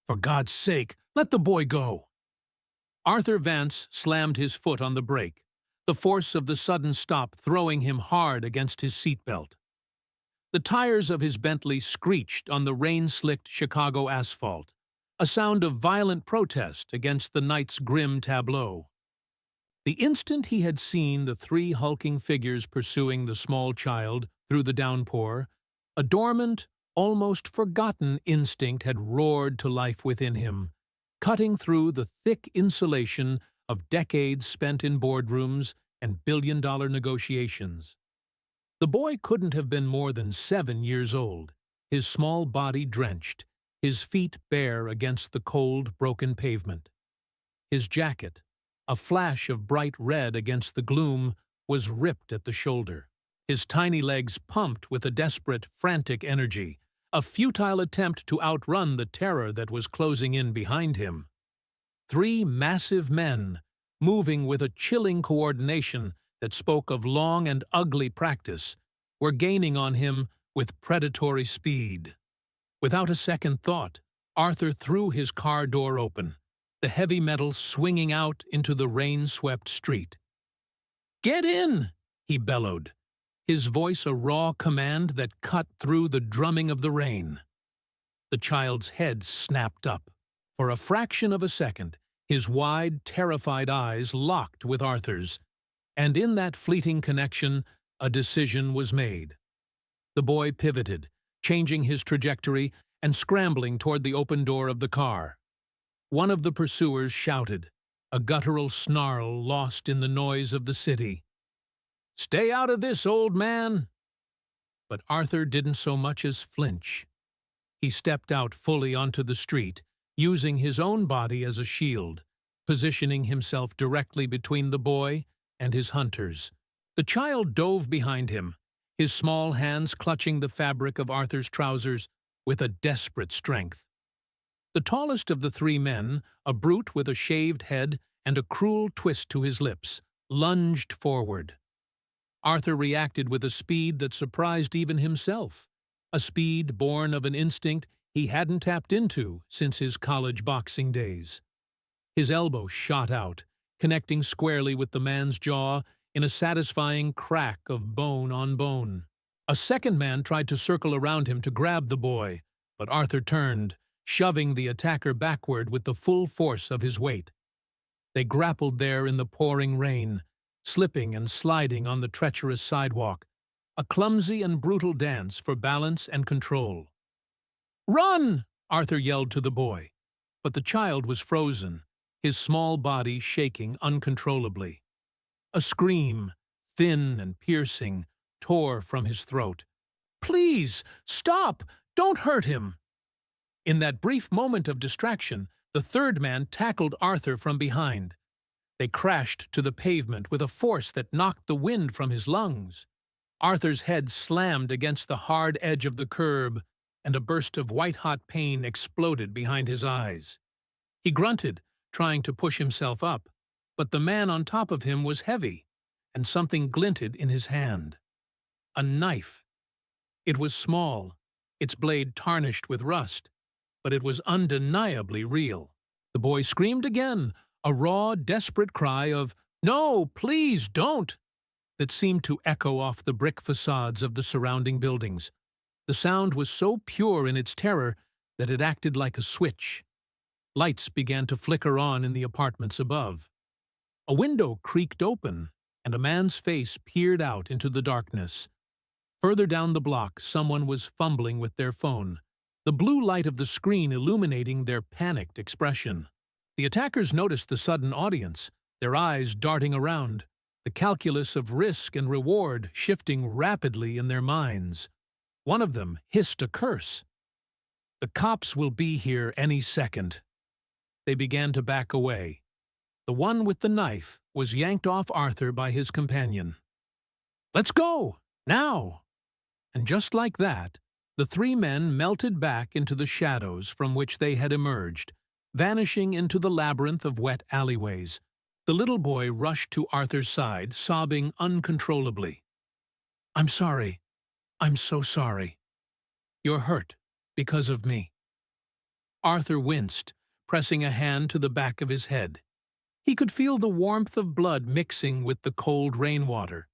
For God's sake, let the boy go. Arthur Vance slammed his foot on the brake, the force of the sudden stop throwing him hard against his seatbelt. The tires of his Bentley screeched on the rain-slicked Chicago asphalt, a sound of violent protest against the night's grim tableau. The instant he had seen the three hulking figures pursuing the small child through the downpour, a dormant, almost forgotten instinct had roared to life within him, cutting through the thick insulation of decades spent in boardrooms and billion-dollar negotiations. The boy couldn't have been more than 7 years old, his small body drenched, his feet bare against the cold, broken pavement. His jacket, a flash of bright red against the gloom, was ripped at the shoulder. His tiny legs pumped with a desperate, frantic energy, a futile attempt to outrun the terror that was closing in behind him. 3 massive men, moving with a chilling coordination that spoke of long and ugly practice, were gaining on him with predatory speed. Without a second thought, Arthur threw his car door open, the heavy metal swinging out into the rain-swept street. "Get in!" he bellowed, his voice a raw command that cut through the drumming of the rain. The child's head snapped up. For a fraction of a second, his wide, terrified eyes locked with Arthur's, and in that fleeting connection, a decision was made. The boy pivoted, changing his trajectory and scrambling toward the open door of the car. One of the pursuers shouted, a guttural snarl lost in the noise of the city. "Stay out of this, old man!" But Arthur didn't so much as flinch. He stepped out fully onto the street, using his own body as a shield, positioning himself directly between the boy and his hunters. The child dove behind him, his small hands clutching the fabric of Arthur's trousers with a desperate strength. The tallest of the 3 men, a brute with a shaved head and a cruel twist to his lips, lunged forward. Arthur reacted with a speed that surprised even himself, a speed born of an instinct he hadn't tapped into since his college boxing days. His elbow shot out, connecting squarely with the man's jaw in a satisfying crack of bone on bone. A second man tried to circle around him to grab the boy, but Arthur turned, shoving the attacker backward with the full force of his weight. They grappled there in the pouring rain, slipping and sliding on the treacherous sidewalk, a clumsy and brutal dance for balance and control. "Run!" Arthur yelled to the boy, but the child was frozen, his small body shaking uncontrollably. A scream, thin and piercing, tore from his throat. "Please, stop! Don't hurt him!" In that brief moment of distraction, the third man tackled Arthur from behind. They crashed to the pavement with a force that knocked the wind from his lungs. Arthur's head slammed against the hard edge of the curb, and a burst of white-hot pain exploded behind his eyes. He grunted, trying to push himself up, but the man on top of him was heavy, and something glinted in his hand. A knife. It was small, its blade tarnished with rust, but it was undeniably real. The boy screamed again, a raw, desperate cry of, "No, please, don't!" that seemed to echo off the brick facades of the surrounding buildings. The sound was so pure in its terror that it acted like a switch. Lights began to flicker on in the apartments above. A window creaked open, and a man's face peered out into the darkness. Further down the block, someone was fumbling with their phone, the blue light of the screen illuminating their panicked expression. The attackers noticed the sudden audience, their eyes darting around, the calculus of risk and reward shifting rapidly in their minds. One of them hissed a curse. "The cops will be here any second." They began to back away. The one with the knife was yanked off Arthur by his companion. "Let's go! Now!" And just like that, the 3 men melted back into the shadows from which they had emerged, vanishing into the labyrinth of wet alleyways. The little boy rushed to Arthur's side, sobbing uncontrollably. "I'm sorry. I'm so sorry. You're hurt because of me." Arthur winced, pressing a hand to the back of his head. He could feel the warmth of blood mixing with the cold rainwater.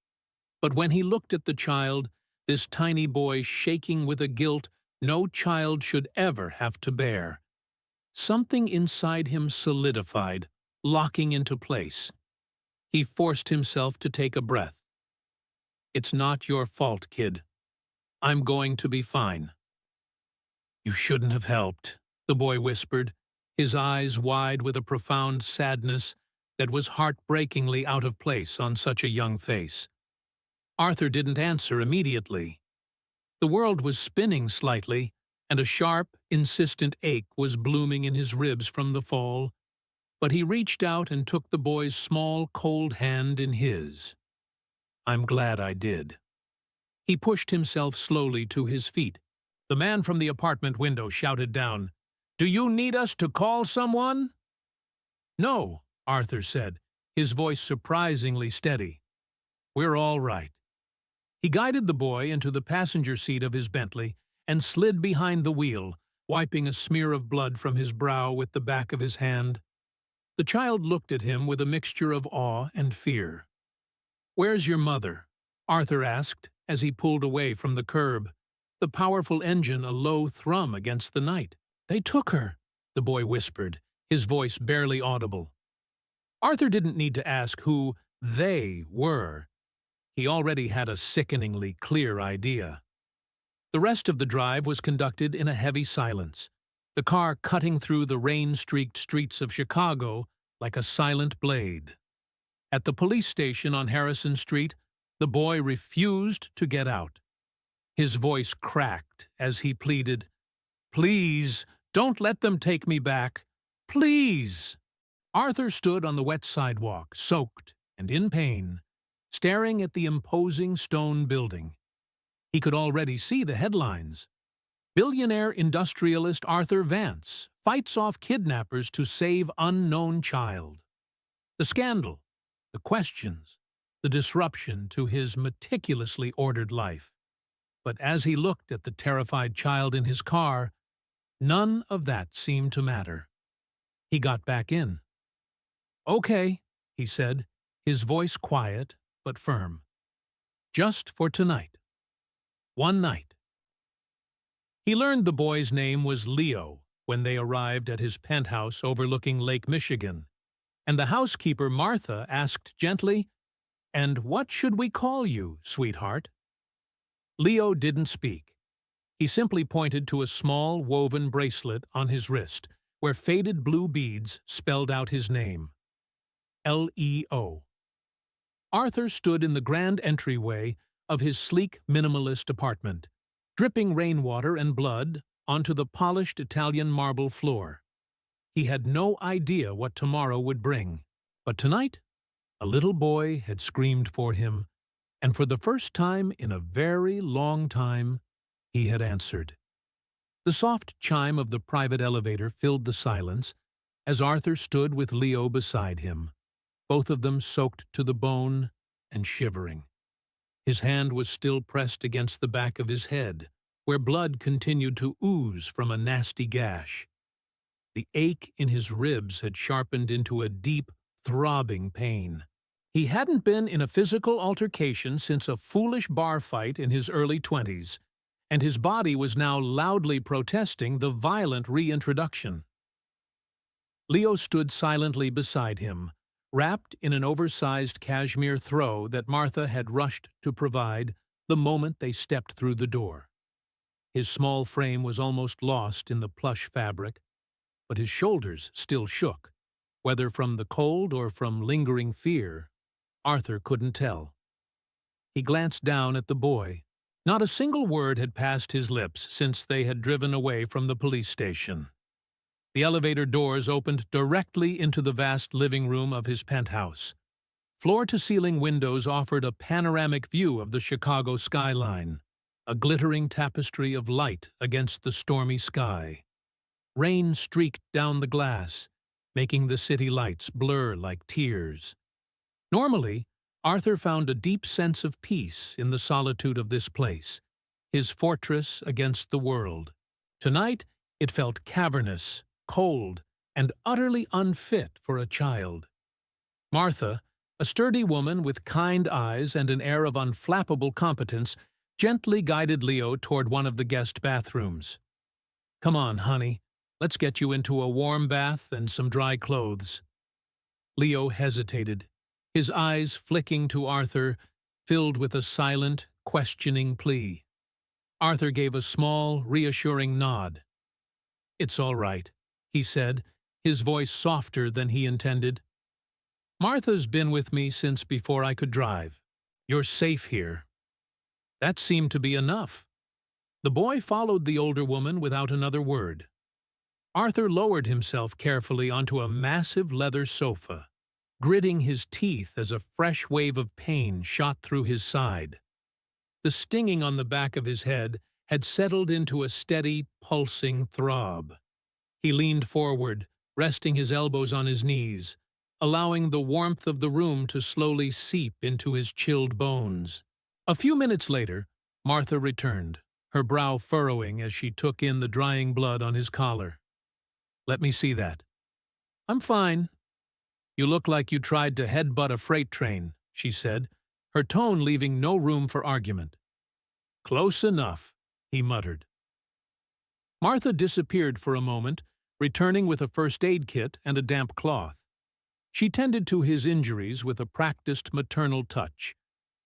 But when he looked at the child, this tiny boy shaking with a guilt no child should ever have to bear, something inside him solidified, locking into place. He forced himself to take a breath. "It's not your fault, kid. I'm going to be fine." "You shouldn't have helped," the boy whispered, his eyes wide with a profound sadness that was heartbreakingly out of place on such a young face. Arthur didn't answer immediately. The world was spinning slightly, and a sharp, insistent ache was blooming in his ribs from the fall, but he reached out and took the boy's small, cold hand in his. "I'm glad I did." He pushed himself slowly to his feet. The man from the apartment window shouted down, "Do you need us to call someone?" "No," Arthur said, his voice surprisingly steady. "We're all right." He guided the boy into the passenger seat of his Bentley and slid behind the wheel, wiping a smear of blood from his brow with the back of his hand. The child looked at him with a mixture of awe and fear. "Where's your mother?" Arthur asked as he pulled away from the curb, the powerful engine a low thrum against the night. "They took her," the boy whispered, his voice barely audible. Arthur didn't need to ask who "they" were. He already had a sickeningly clear idea. The rest of the drive was conducted in a heavy silence, the car cutting through the rain-streaked streets of Chicago like a silent blade. At the police station on Harrison Street, the boy refused to get out. His voice cracked as he pleaded, "Please, don't let them take me back. Please." Arthur stood on the wet sidewalk, soaked and in pain, staring at the imposing stone building. He could already see the headlines. "Billionaire industrialist Arthur Vance fights off kidnappers to save unknown child." The scandal, the questions, the disruption to his meticulously ordered life. But as he looked at the terrified child in his car, none of that seemed to matter. He got back in. "Okay," he said, his voice quiet but firm. "Just for tonight. One night." He learned the boy's name was Leo when they arrived at his penthouse overlooking Lake Michigan, and the housekeeper Martha asked gently, "And what should we call you, sweetheart?" Leo didn't speak. He simply pointed to a small woven bracelet on his wrist, where faded blue beads spelled out his name. Leo. Arthur stood in the grand entryway of his sleek minimalist apartment, dripping rainwater and blood onto the polished Italian marble floor. He had no idea what tomorrow would bring, but tonight, a little boy had screamed for him, and for the first time in a very long time, he had answered. The soft chime of the private elevator filled the silence as Arthur stood with Leo beside him, both of them soaked to the bone and shivering. His hand was still pressed against the back of his head, where blood continued to ooze from a nasty gash. The ache in his ribs had sharpened into a deep, throbbing pain. He hadn't been in a physical altercation since a foolish bar fight in his early 20s, and his body was now loudly protesting the violent reintroduction. Leo stood silently beside him, wrapped in an oversized cashmere throw that Martha had rushed to provide the moment they stepped through the door. His small frame was almost lost in the plush fabric, but his shoulders still shook, whether from the cold or from lingering fear. Arthur couldn't tell. He glanced down at the boy. Not a single word had passed his lips since they had driven away from the police station. The elevator doors opened directly into the vast living room of his penthouse. Floor-to-ceiling windows offered a panoramic view of the Chicago skyline, a glittering tapestry of light against the stormy sky. Rain streaked down the glass, making the city lights blur like tears. Normally, Arthur found a deep sense of peace in the solitude of this place, his fortress against the world. Tonight, It felt cavernous, cold, and utterly unfit for a child. Martha, a sturdy woman with kind eyes and an air of unflappable competence, gently guided Leo toward one of the guest bathrooms. "Come on, honey. Let's get you into a warm bath and some dry clothes." Leo hesitated, his eyes flicking to Arthur, filled with a silent, questioning plea. Arthur gave a small, reassuring nod. "It's all right," he said, his voice softer than he intended. "Martha's been with me since before I could drive. You're safe here." That seemed to be enough. The boy followed the older woman without another word. Arthur lowered himself carefully onto a massive leather sofa, gritting his teeth as a fresh wave of pain shot through his side. The stinging on the back of his head had settled into a steady, pulsing throb. He leaned forward, resting his elbows on his knees, allowing the warmth of the room to slowly seep into his chilled bones. A few minutes later, Martha returned, her brow furrowing as she took in the drying blood on his collar. "Let me see that." "I'm fine." "You look like you tried to headbutt a freight train," she said, her tone leaving no room for argument. "Close enough," he muttered. Martha disappeared for a moment, returning with a first aid kit and a damp cloth. She tended to his injuries with a practiced maternal touch,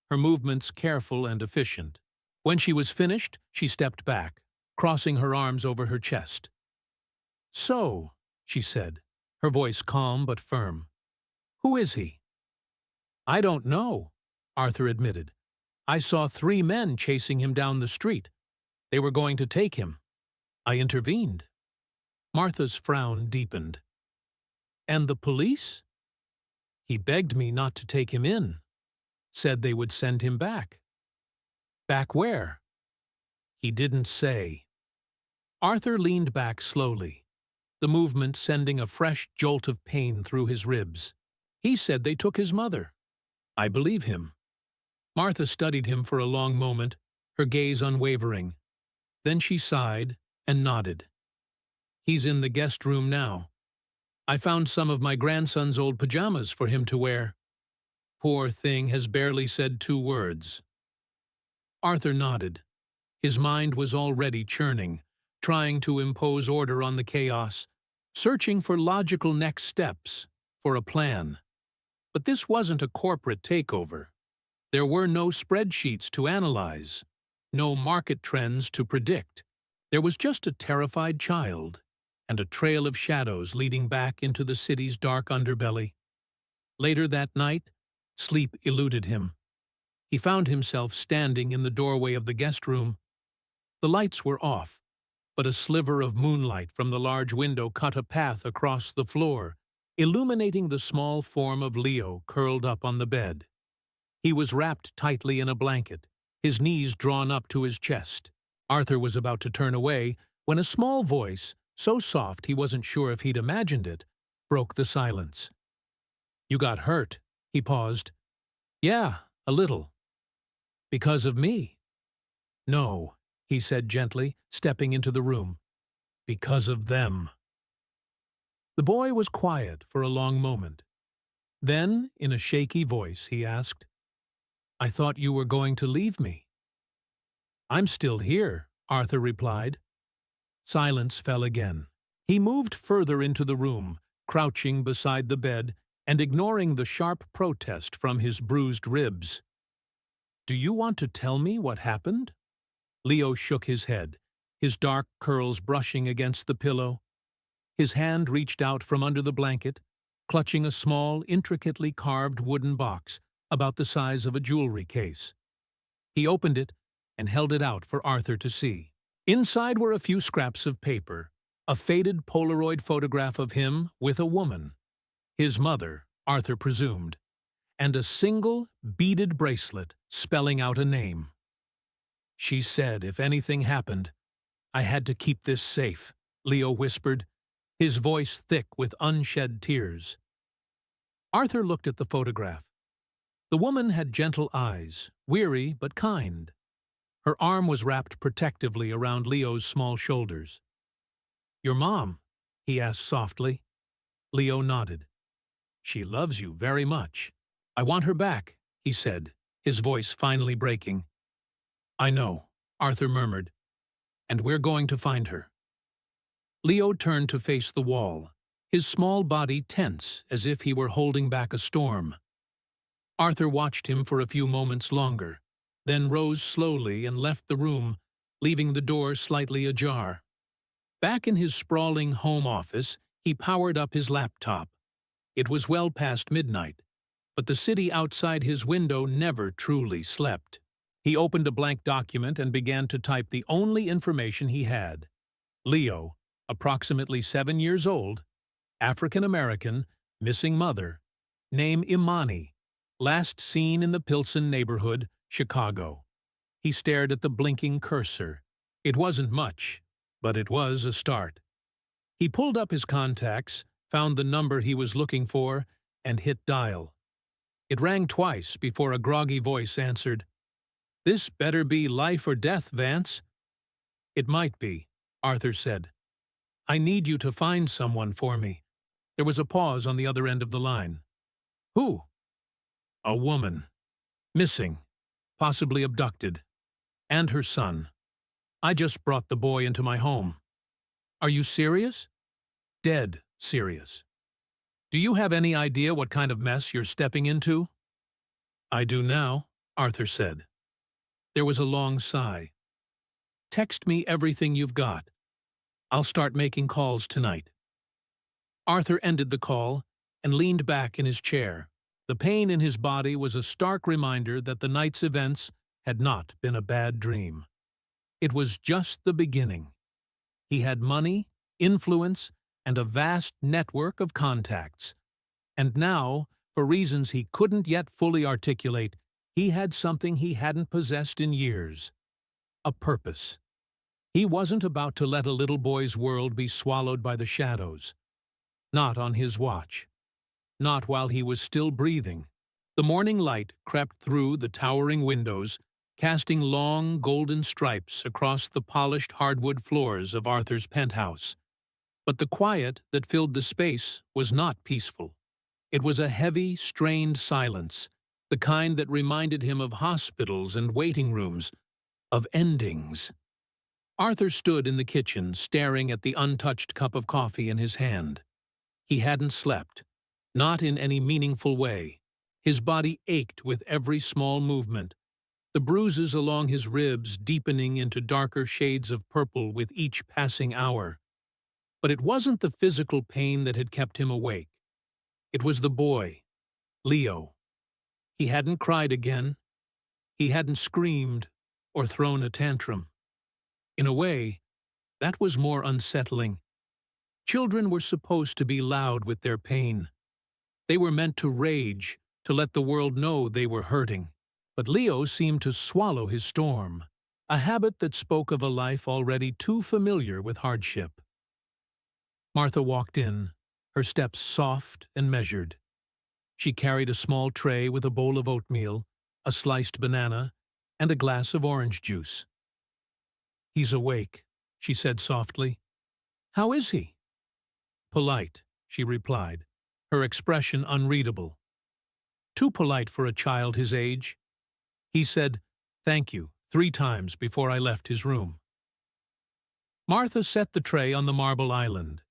her movements careful and efficient. When she was finished, she stepped back, crossing her arms over her chest. "So," she said, her voice calm but firm, "who is he?" "I don't know," Arthur admitted. "I saw 3 men chasing him down the street. They were going to take him. I intervened." Martha's frown deepened. "And the police?" "He begged me not to take him in. Said they would send him back." "Back where?" "He didn't say." Arthur leaned back slowly, the movement sending a fresh jolt of pain through his ribs. "He said they took his mother." "I believe him." Martha studied him for a long moment, her gaze unwavering. Then she sighed and nodded. "He's in the guest room now. I found some of my grandson's old pajamas for him to wear. Poor thing has barely said 2 words." Arthur nodded. His mind was already churning, trying to impose order on the chaos, searching for logical next steps, for a plan. But this wasn't a corporate takeover. There were no spreadsheets to analyze, no market trends to predict. There was just a terrified child, and a trail of shadows leading back into the city's dark underbelly. Later that night, sleep eluded him. He found himself standing in the doorway of the guest room. The lights were off, but a sliver of moonlight from the large window cut a path across the floor, illuminating the small form of Leo curled up on the bed. He was wrapped tightly in a blanket, his knees drawn up to his chest. Arthur was about to turn away when a small voice, so soft he wasn't sure if he'd imagined it, broke the silence. "You got hurt." He paused. "Yeah, a little." "Because of me?" "No," he said gently, stepping into the room. "Because of them." The boy was quiet for a long moment. Then, in a shaky voice, he asked, "I thought you were going to leave me." "I'm still here," Arthur replied. Silence fell again. He moved further into the room, crouching beside the bed and ignoring the sharp protest from his bruised ribs. "Do you want to tell me what happened?" Leo shook his head, his dark curls brushing against the pillow. His hand reached out from under the blanket, clutching a small, intricately carved wooden box about the size of a jewelry case. He opened it and held it out for Arthur to see. Inside were a few scraps of paper, a faded Polaroid photograph of him with a woman, his mother, Arthur presumed, and a single beaded bracelet spelling out a name. "She said if anything happened, I had to keep this safe," Leo whispered, his voice thick with unshed tears. Arthur looked at the photograph. The woman had gentle eyes, weary but kind. Her arm was wrapped protectively around Leo's small shoulders. Your mom? He asked softly. Leo nodded. She loves you very much. I want her back, he said, his voice finally breaking. I know, Arthur murmured, and we're going to find her. Leo turned to face the wall, his small body tense as if he were holding back a storm. Arthur watched him for a few moments longer, then rose slowly and left the room, leaving the door slightly ajar. Back in his sprawling home office, he powered up his laptop. It was well past midnight, but the city outside his window never truly slept. He opened a blank document and began to type the only information he had. Leo, approximately 7 years old, African-American, missing mother, name Imani, last seen in the Pilsen neighborhood, Chicago. He stared at the blinking cursor. It wasn't much, but it was a start. He pulled up his contacts, found the number he was looking for, and hit dial. It rang twice before a groggy voice answered, "This better be life or death, Vance." "It might be," Arthur said. "I need you to find someone for me." There was a pause on the other end of the line. "Who?" "A woman. Missing. Possibly abducted. And her son. I just brought the boy into my home." "Are you serious?" "Dead serious." "Do you have any idea what kind of mess you're stepping into?" "I do now," Arthur said. There was a long sigh. "Text me everything you've got. I'll start making calls tonight." Arthur ended the call and leaned back in his chair. The pain in his body was a stark reminder that the night's events had not been a bad dream. It was just the beginning. He had money, influence, and a vast network of contacts. And now, for reasons he couldn't yet fully articulate, he had something he hadn't possessed in years. A purpose. He wasn't about to let a little boy's world be swallowed by the shadows. Not on his watch. Not while he was still breathing. The morning light crept through the towering windows, casting long golden stripes across the polished hardwood floors of Arthur's penthouse. But the quiet that filled the space was not peaceful. It was a heavy, strained silence, the kind that reminded him of hospitals and waiting rooms, of endings. Arthur stood in the kitchen, staring at the untouched cup of coffee in his hand. He hadn't slept, not in any meaningful way. His body ached with every small movement, the bruises along his ribs deepening into darker shades of purple with each passing hour. But it wasn't the physical pain that had kept him awake. It was the boy, Leo. He hadn't cried again. He hadn't screamed or thrown a tantrum. In a way, that was more unsettling. Children were supposed to be loud with their pain. They were meant to rage, to let the world know they were hurting. But Leo seemed to swallow his storm, a habit that spoke of a life already too familiar with hardship. Martha walked in, her steps soft and measured. She carried a small tray with a bowl of oatmeal, a sliced banana, and a glass of orange juice. "He's awake," she said softly. "How is he?" "Polite," she replied, her expression unreadable. Too polite for a child his age. He said, "Thank you," 3 times before I left his room. Martha set the tray on the marble island.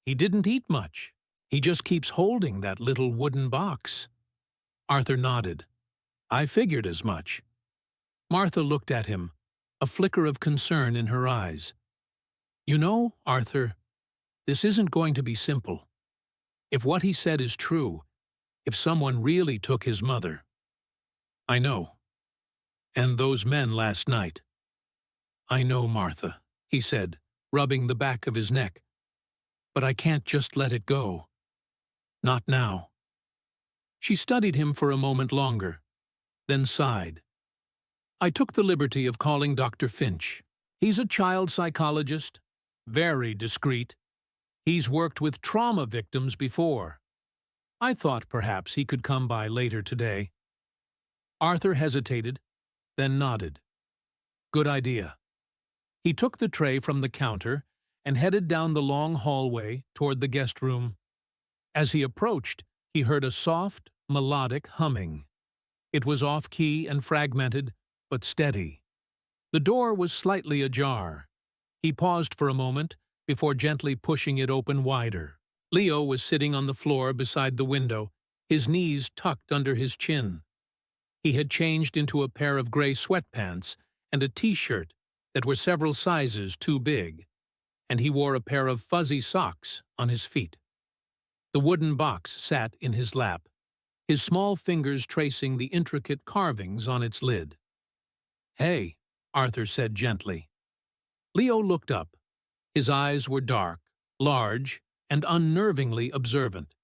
"He didn't eat much. He just keeps holding that little wooden box." Arthur nodded. "I figured as much." Martha looked at him, a flicker of concern in her eyes. "You know, Arthur, this isn't going to be simple. If what he said is true, if someone really took his mother." "I know. And those men last night." "I know, Martha," he said, rubbing the back of his neck. "But I can't just let it go. Not now." She studied him for a moment longer, then sighed. "I took the liberty of calling Dr. Finch. He's a child psychologist, very discreet. He's worked with trauma victims before. I thought perhaps he could come by later today." Arthur hesitated, then nodded. "Good idea." He took the tray from the counter and headed down the long hallway toward the guest room. As he approached, he heard a soft, melodic humming. It was off-key and fragmented, but steady. The door was slightly ajar. He paused for a moment before gently pushing it open wider. Leo was sitting on the floor beside the window, his knees tucked under his chin. He had changed into a pair of gray sweatpants and a t-shirt that were several sizes too big, and he wore a pair of fuzzy socks on his feet. The wooden box sat in his lap, his small fingers tracing the intricate carvings on its lid. "Hey," Arthur said gently. Leo looked up. His eyes were dark, large, and unnervingly observant.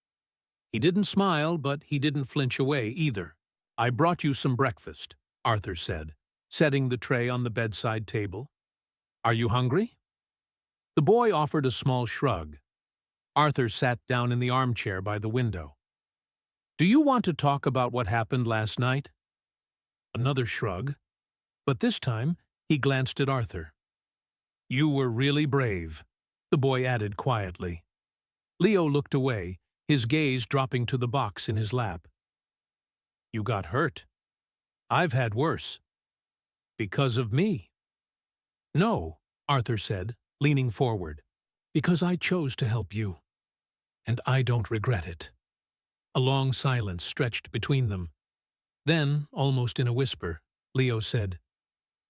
He didn't smile, but he didn't flinch away either. "I brought you some breakfast," Arthur said, setting the tray on the bedside table. "Are you hungry?" The boy offered a small shrug. Arthur sat down in the armchair by the window. "Do you want to talk about what happened last night?" Another shrug, but this time he glanced at Arthur. "You were really brave," the boy added quietly. Leo looked away, his gaze dropping to the box in his lap. "You got hurt. I've had worse. Because of me." "No," Arthur said, leaning forward. "Because I chose to help you. And I don't regret it." A long silence stretched between them. Then, almost in a whisper, Leo said,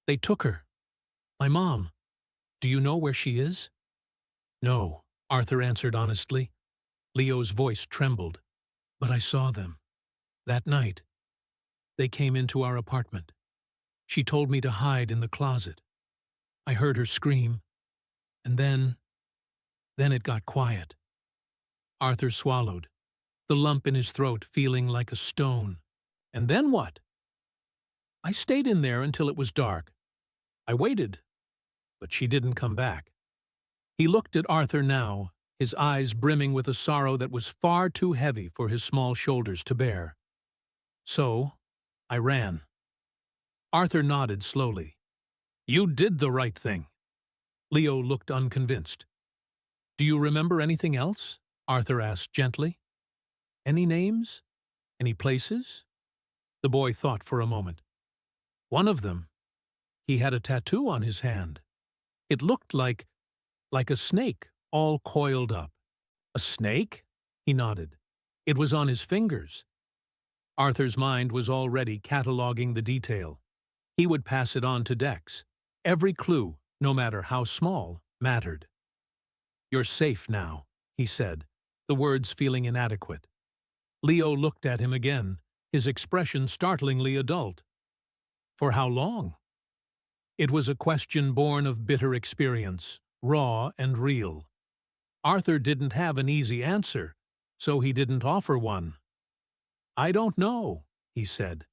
"They took her. My mom. Do you know where she is?" "No," Arthur answered honestly. Leo's voice trembled. "But I saw them. That night. They came into our apartment. She told me to hide in the closet. I heard her scream. And then it got quiet." Arthur swallowed, the lump in his throat feeling like a stone. "And then what?" "I stayed in there until it was dark. I waited, but she didn't come back." He looked at Arthur now, his eyes brimming with a sorrow that was far too heavy for his small shoulders to bear. "So, I ran." Arthur nodded slowly. "You did the right thing." Leo looked unconvinced. "Do you remember anything else?" Arthur asked gently. "Any names? Any places?" The boy thought for a moment. "One of them. He had a tattoo on his hand. It looked like a snake, all coiled up." "A snake?" He nodded. "It was on his fingers." Arthur's mind was already cataloging the detail. He would pass it on to Dex. Every clue, no matter how small, mattered. "You're safe now," he said, the words feeling inadequate. Leo looked at him again, his expression startlingly adult. "For how long?" It was a question born of bitter experience, raw and real. Arthur didn't have an easy answer, so he didn't offer one. "I don't know," he said,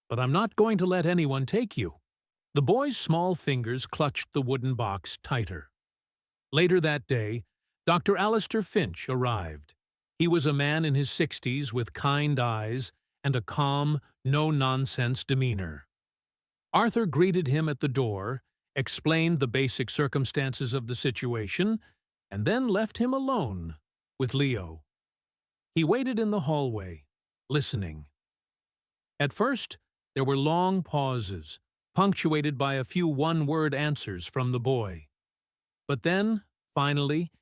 "but I'm not going to let anyone take you." The boy's small fingers clutched the wooden box tighter. Later that day, Dr. Alistair Finch arrived. He was a man in his 60s with kind eyes and a calm, no-nonsense demeanor. Arthur greeted him at the door, explained the basic circumstances of the situation, and then left him alone with Leo. He waited in the hallway, listening. At first, there were long pauses, punctuated by a few one-word answers from the boy. But then, finally,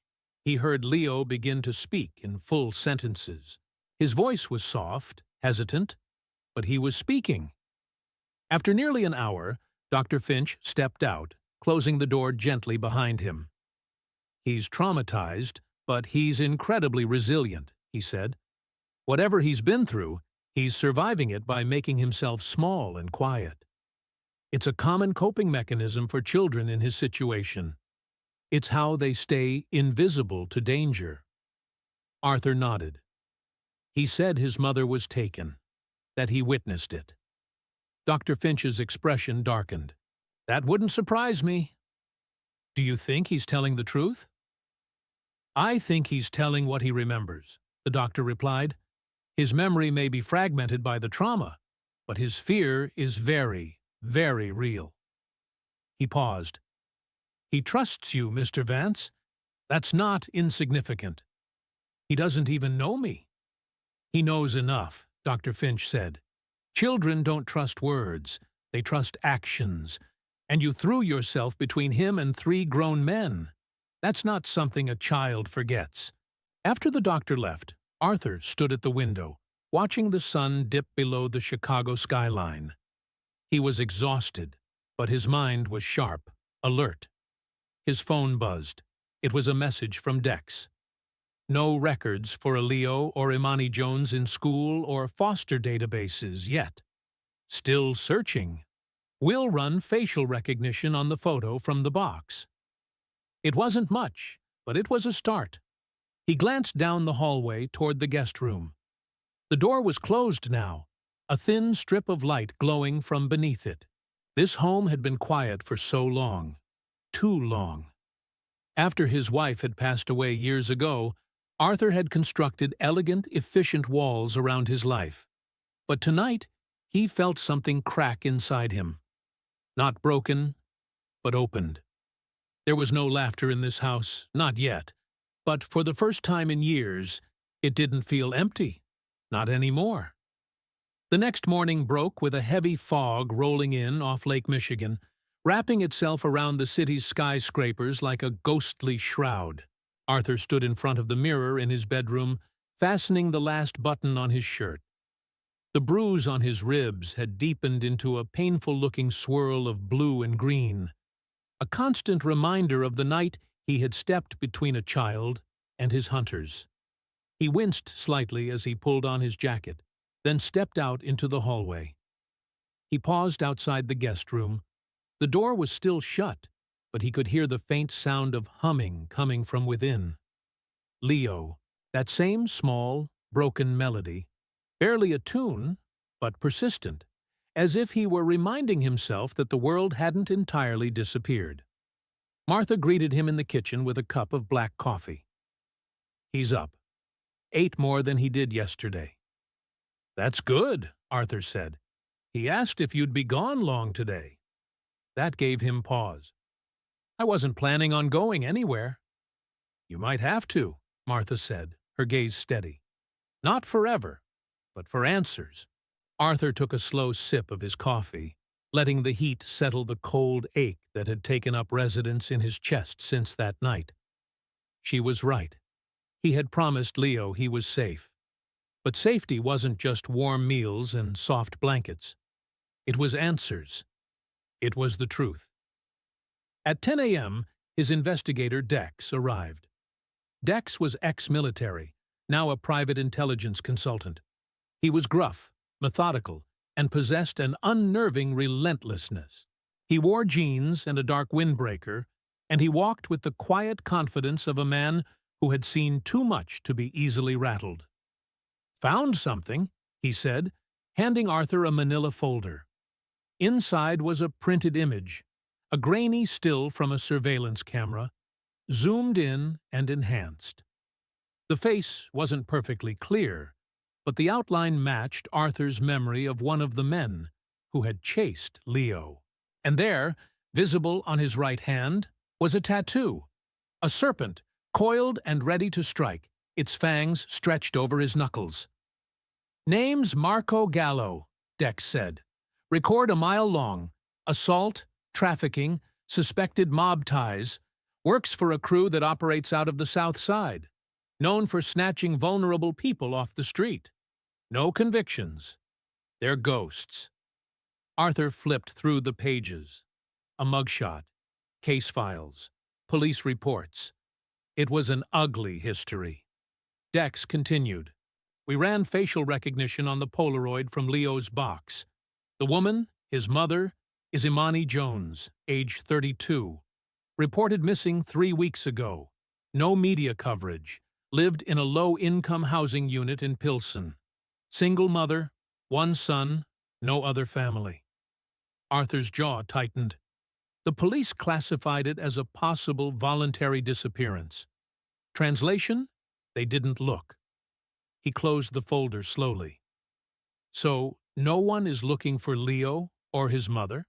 he heard Leo begin to speak in full sentences. His voice was soft, hesitant, but he was speaking. After nearly an hour, Dr. Finch stepped out, closing the door gently behind him. "He's traumatized, but he's incredibly resilient," he said. "Whatever he's been through, he's surviving it by making himself small and quiet. It's a common coping mechanism for children in his situation. It's how they stay invisible to danger." Arthur nodded. He said his mother was taken, that he witnessed it. Dr. Finch's expression darkened. "That wouldn't surprise me." "Do you think he's telling the truth?" "I think he's telling what he remembers," the doctor replied. "His memory may be fragmented by the trauma, but his fear is very, very real." He paused. "He trusts you, Mr. Vance, That's not insignificant. He doesn't even know me. He knows enough, Dr. Finch said. Children don't trust words, they trust actions. And you threw yourself between him and 3 grown men. That's not something a child forgets. After the doctor left, Arthur stood at the window, watching the sun dip below the Chicago skyline. He was exhausted, but his mind was sharp, alert. His phone buzzed. It was a message from Dex. No records for a Leo or Imani Jones in school or foster databases yet. Still searching. We'll run facial recognition on the photo from the box. It wasn't much, but it was a start. He glanced down the hallway toward the guest room. The door was closed now, a thin strip of light glowing from beneath it. This home had been quiet for so long. Too long. After his wife had passed away years ago, Arthur had constructed elegant, efficient walls around his life. But tonight, he felt something crack inside him. Not broken, but opened. There was no laughter in this house, not yet. But for the first time in years, it didn't feel empty. Not anymore. The next morning broke with a heavy fog rolling in off Lake Michigan, wrapping itself around the city's skyscrapers like a ghostly shroud. Arthur stood in front of the mirror in his bedroom, fastening the last button on his shirt. The bruise on his ribs had deepened into a painful-looking swirl of blue and green, a constant reminder of the night he had stepped between a child and his hunters. He winced slightly as he pulled on his jacket, then stepped out into the hallway. He paused outside the guest room. The door was still shut, but he could hear the faint sound of humming coming from within. Leo, that same small, broken melody, barely a tune, but persistent, as if he were reminding himself that the world hadn't entirely disappeared. Martha greeted him in the kitchen with a cup of black coffee. He's up. 8 more than he did yesterday. That's good, Arthur said. He asked if you'd be gone long today. That gave him pause. I wasn't planning on going anywhere. You might have to, Martha said, her gaze steady. Not forever, but for answers. Arthur took a slow sip of his coffee, letting the heat settle the cold ache that had taken up residence in his chest since that night. She was right. He had promised Leo he was safe. But safety wasn't just warm meals and soft blankets. It was answers. It was the truth. At 10 a.m., his investigator, Dex, arrived. Dex was ex-military, now a private intelligence consultant. He was gruff, methodical, and possessed an unnerving relentlessness. He wore jeans and a dark windbreaker, and he walked with the quiet confidence of a man who had seen too much to be easily rattled. Found something, he said, handing Arthur a manila folder. Inside was a printed image, a grainy still from a surveillance camera, zoomed in and enhanced. The face wasn't perfectly clear, but the outline matched Arthur's memory of one of the men who had chased Leo. And there, visible on his right hand, was a tattoo, a serpent, coiled and ready to strike, its fangs stretched over his knuckles. Name's Marco Gallo, Dex said. Record a mile long. Assault, trafficking, suspected mob ties. Works for a crew that operates out of the South Side. Known for snatching vulnerable people off the street. No convictions. They're ghosts. Arthur flipped through the pages. A mugshot, case files, police reports. It was an ugly history. Dex continued. We ran facial recognition on the Polaroid from Leo's box. The woman, his mother, is Imani Jones, age 32. Reported missing 3 weeks ago. No media coverage. Lived in a low-income housing unit in Pilsen. Single mother, 1 son, no other family. Arthur's jaw tightened. The police classified it as a possible voluntary disappearance. Translation? They didn't look. He closed the folder slowly. So, no one is looking for Leo or his mother?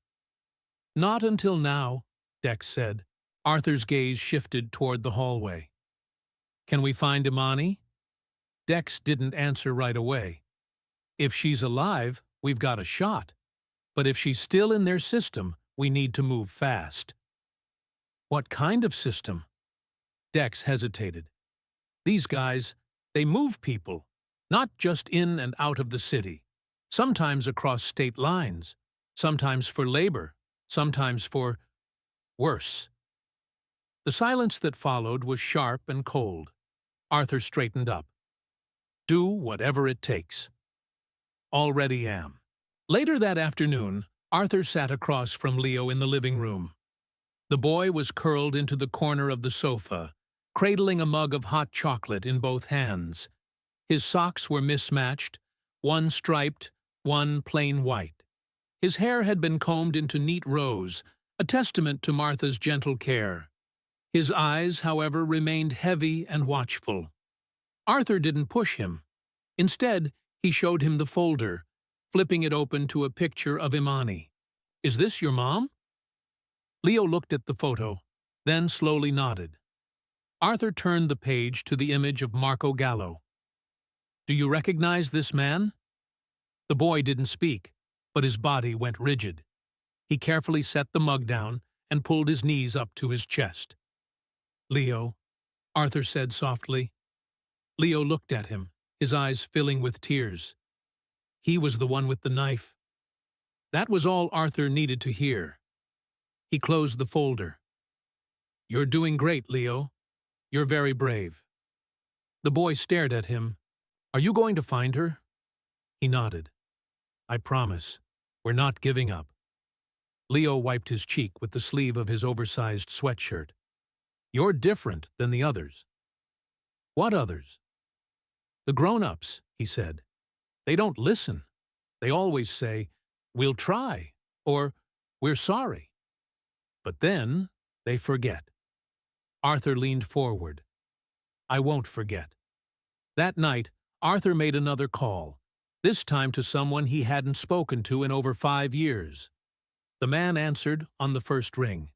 Not until now, Dex said. Arthur's gaze shifted toward the hallway. Can we find Imani? Dex didn't answer right away. If she's alive, we've got a shot. But if she's still in their system, we need to move fast. What kind of system? Dex hesitated. These guys, they move people, not just in and out of the city, sometimes across state lines, sometimes for labor, sometimes for worse. The silence that followed was sharp and cold. Arthur straightened up. Do whatever it takes. Already am. Later that afternoon, Arthur sat across from Leo in the living room. The boy was curled into the corner of the sofa, cradling a mug of hot chocolate in both hands. His socks were mismatched, one striped, one plain white. His hair had been combed into neat rows, a testament to Martha's gentle care. His eyes, however, remained heavy and watchful. Arthur didn't push him. Instead, he showed him the folder, flipping it open to a picture of Imani. Is this your mom? Leo looked at the photo, then slowly nodded. Arthur turned the page to the image of Marco Gallo. Do you recognize this man? The boy didn't speak, but his body went rigid. He carefully set the mug down and pulled his knees up to his chest. Leo, Arthur said softly. Leo looked at him, his eyes filling with tears. He was the one with the knife. That was all Arthur needed to hear. He closed the folder. You're doing great, Leo. You're very brave. The boy stared at him. Are you going to find her? He nodded. I promise. We're not giving up. Leo wiped his cheek with the sleeve of his oversized sweatshirt. You're different than the others. What others? The grown-ups, he said. They don't listen. They always say, we'll try, or we're sorry. But then they forget. Arthur leaned forward. I won't forget. That night, Arthur made another call, this time to someone he hadn't spoken to in over 5 years. The man answered on the first ring.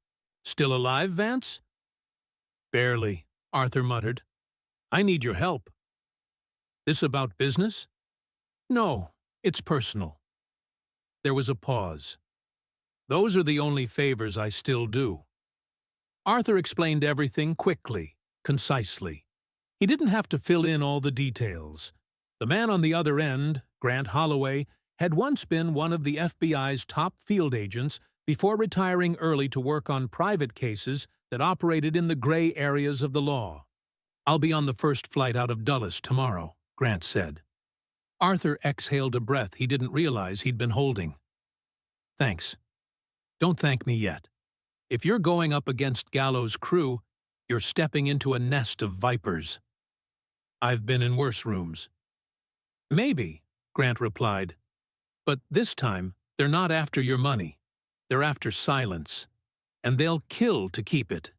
Still alive, Vance? Barely, Arthur muttered. I need your help. This about business? No, it's personal. There was a pause. Those are the only favors I still do. Arthur explained everything quickly, concisely. He didn't have to fill in all the details. The man on the other end, Grant Holloway, had once been one of the FBI's top field agents before retiring early to work on private cases that operated in the gray areas of the law. I'll be on the first flight out of Dulles tomorrow, Grant said. Arthur exhaled a breath he didn't realize he'd been holding. Thanks. Don't thank me yet. If you're going up against Gallo's crew, you're stepping into a nest of vipers. I've been in worse rooms. Maybe, Grant replied. But this time, they're not after your money. They're after silence. And they'll kill to keep it.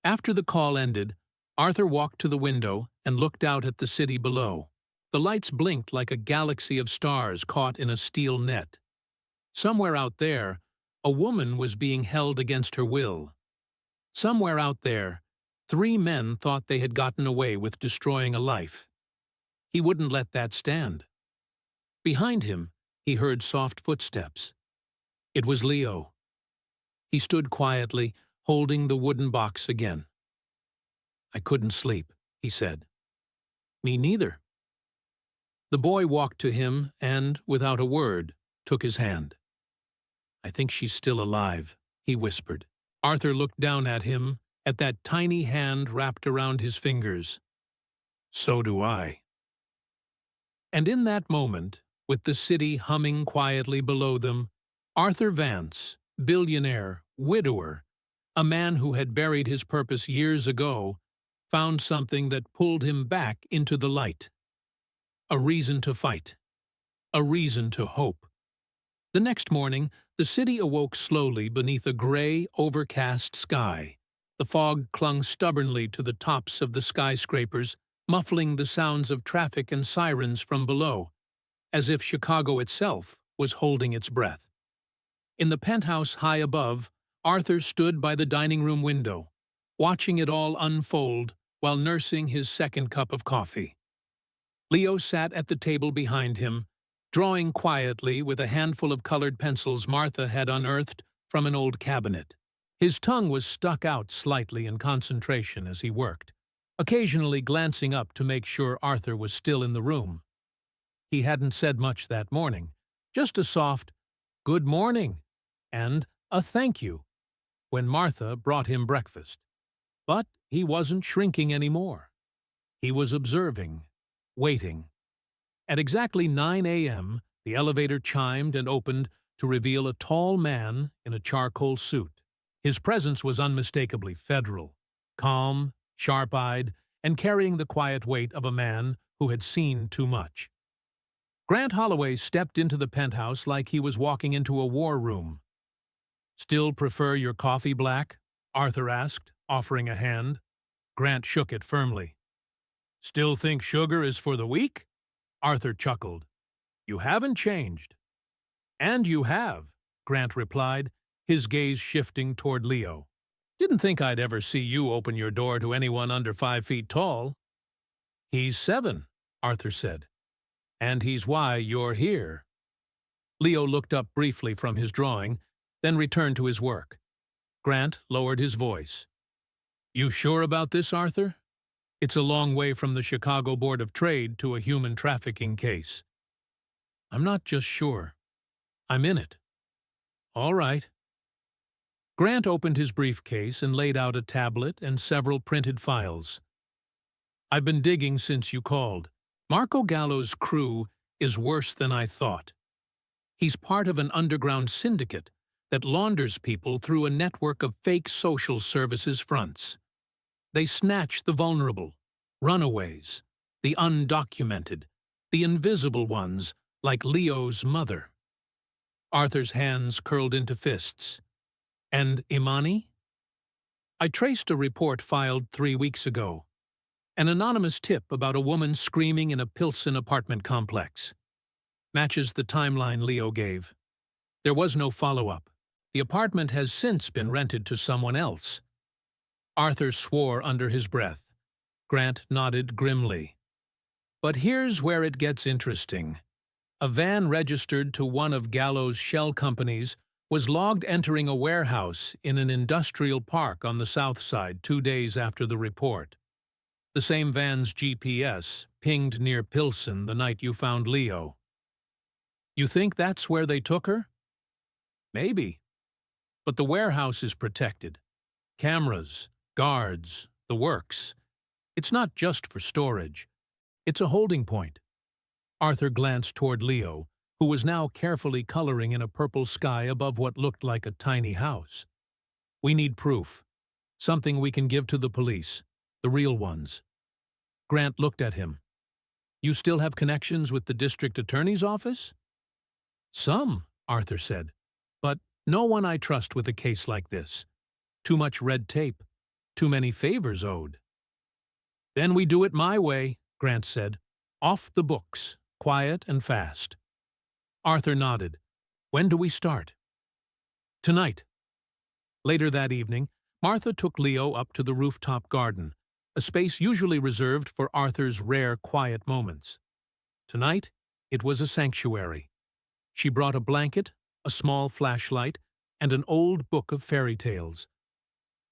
After the call ended, Arthur walked to the window and looked out at the city below. The lights blinked like a galaxy of stars caught in a steel net. Somewhere out there, a woman was being held against her will. Somewhere out there, 3 men thought they had gotten away with destroying a life. He wouldn't let that stand. Behind him, he heard soft footsteps. It was Leo. He stood quietly, holding the wooden box again. I couldn't sleep, he said. Me neither. The boy walked to him and, without a word, took his hand. I think she's still alive, he whispered. Arthur looked down at him, at that tiny hand wrapped around his fingers. So do I. And in that moment, with the city humming quietly below them, Arthur Vance, billionaire, widower, a man who had buried his purpose years ago, found something that pulled him back into the light. A reason to fight. A reason to hope. The next morning, the city awoke slowly beneath a gray, overcast sky. The fog clung stubbornly to the tops of the skyscrapers, muffling the sounds of traffic and sirens from below, as if Chicago itself was holding its breath. In the penthouse high above, Arthur stood by the dining room window, watching it all unfold while nursing his second cup of coffee. Leo sat at the table behind him, drawing quietly with a handful of colored pencils Martha had unearthed from an old cabinet. His tongue was stuck out slightly in concentration as he worked, occasionally glancing up to make sure Arthur was still in the room. He hadn't said much that morning, just a soft, "Good morning," and a "thank you," when Martha brought him breakfast. But he wasn't shrinking anymore. He was observing, waiting. At exactly 9 a.m., the elevator chimed and opened to reveal a tall man in a charcoal suit. His presence was unmistakably federal, calm, sharp-eyed, and carrying the quiet weight of a man who had seen too much. Grant Holloway stepped into the penthouse like he was walking into a war room. "Still prefer your coffee black?" Arthur asked, offering a hand. Grant shook it firmly. "Still think sugar is for the weak?" Arthur chuckled. "You haven't changed." "And you have," Grant replied, his gaze shifting toward Leo. "Didn't think I'd ever see you open your door to anyone under 5 feet tall." "He's 7, Arthur said. "And he's why you're here." Leo looked up briefly from his drawing, then returned to his work. Grant lowered his voice. "You sure about this, Arthur? It's a long way from the Chicago Board of Trade to a human trafficking case." "I'm not just sure. I'm in it." "All right." Grant opened his briefcase and laid out a tablet and several printed files. "I've been digging since you called. Marco Gallo's crew is worse than I thought. He's part of an underground syndicate that launders people through a network of fake social services fronts. They snatch the vulnerable, runaways, the undocumented, the invisible ones, like Leo's mother. Arthur's hands curled into fists. "And Imani?" "I traced a report filed 3 weeks ago. An anonymous tip about a woman screaming in a Pilsen apartment complex. Matches the timeline Leo gave. There was no follow-up. The apartment has since been rented to someone else." Arthur swore under his breath. Grant nodded grimly. "But here's where it gets interesting. A van registered to one of Gallo's shell companies was logged entering a warehouse in an industrial park on the south side 2 days after the report. The same van's GPS pinged near Pilsen the night you found Leo. You think that's where they took her? Maybe. But the warehouse is protected. Cameras, guards, the works. It's not just for storage. It's a holding point." Arthur glanced toward Leo, who was now carefully coloring in a purple sky above what looked like a tiny house. "We need proof. Something we can give to the police. The real ones." Grant looked at him. "You still have connections with the district attorney's office?" "Some," Arthur said, "but no one I trust with a case like this. Too much red tape. Too many favors owed." "Then we do it my way," Grant said. "Off the books, quiet and fast." Arthur nodded. "When do we start?" "Tonight." Later that evening, Martha took Leo up to the rooftop garden, a space usually reserved for Arthur's rare quiet moments. Tonight, it was a sanctuary. She brought a blanket, a small flashlight, and an old book of fairy tales.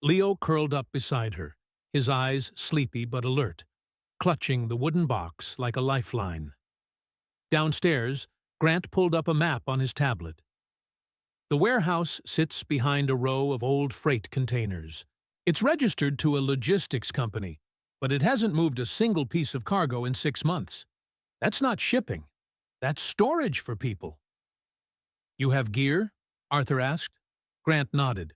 Leo curled up beside her, his eyes sleepy but alert, clutching the wooden box like a lifeline. Downstairs, Grant pulled up a map on his tablet. The warehouse sits behind a row of old freight containers. It's registered to a logistics company, but it hasn't moved a single piece of cargo in 6 months. That's not shipping. That's storage for people. "You have gear?" Arthur asked. Grant nodded.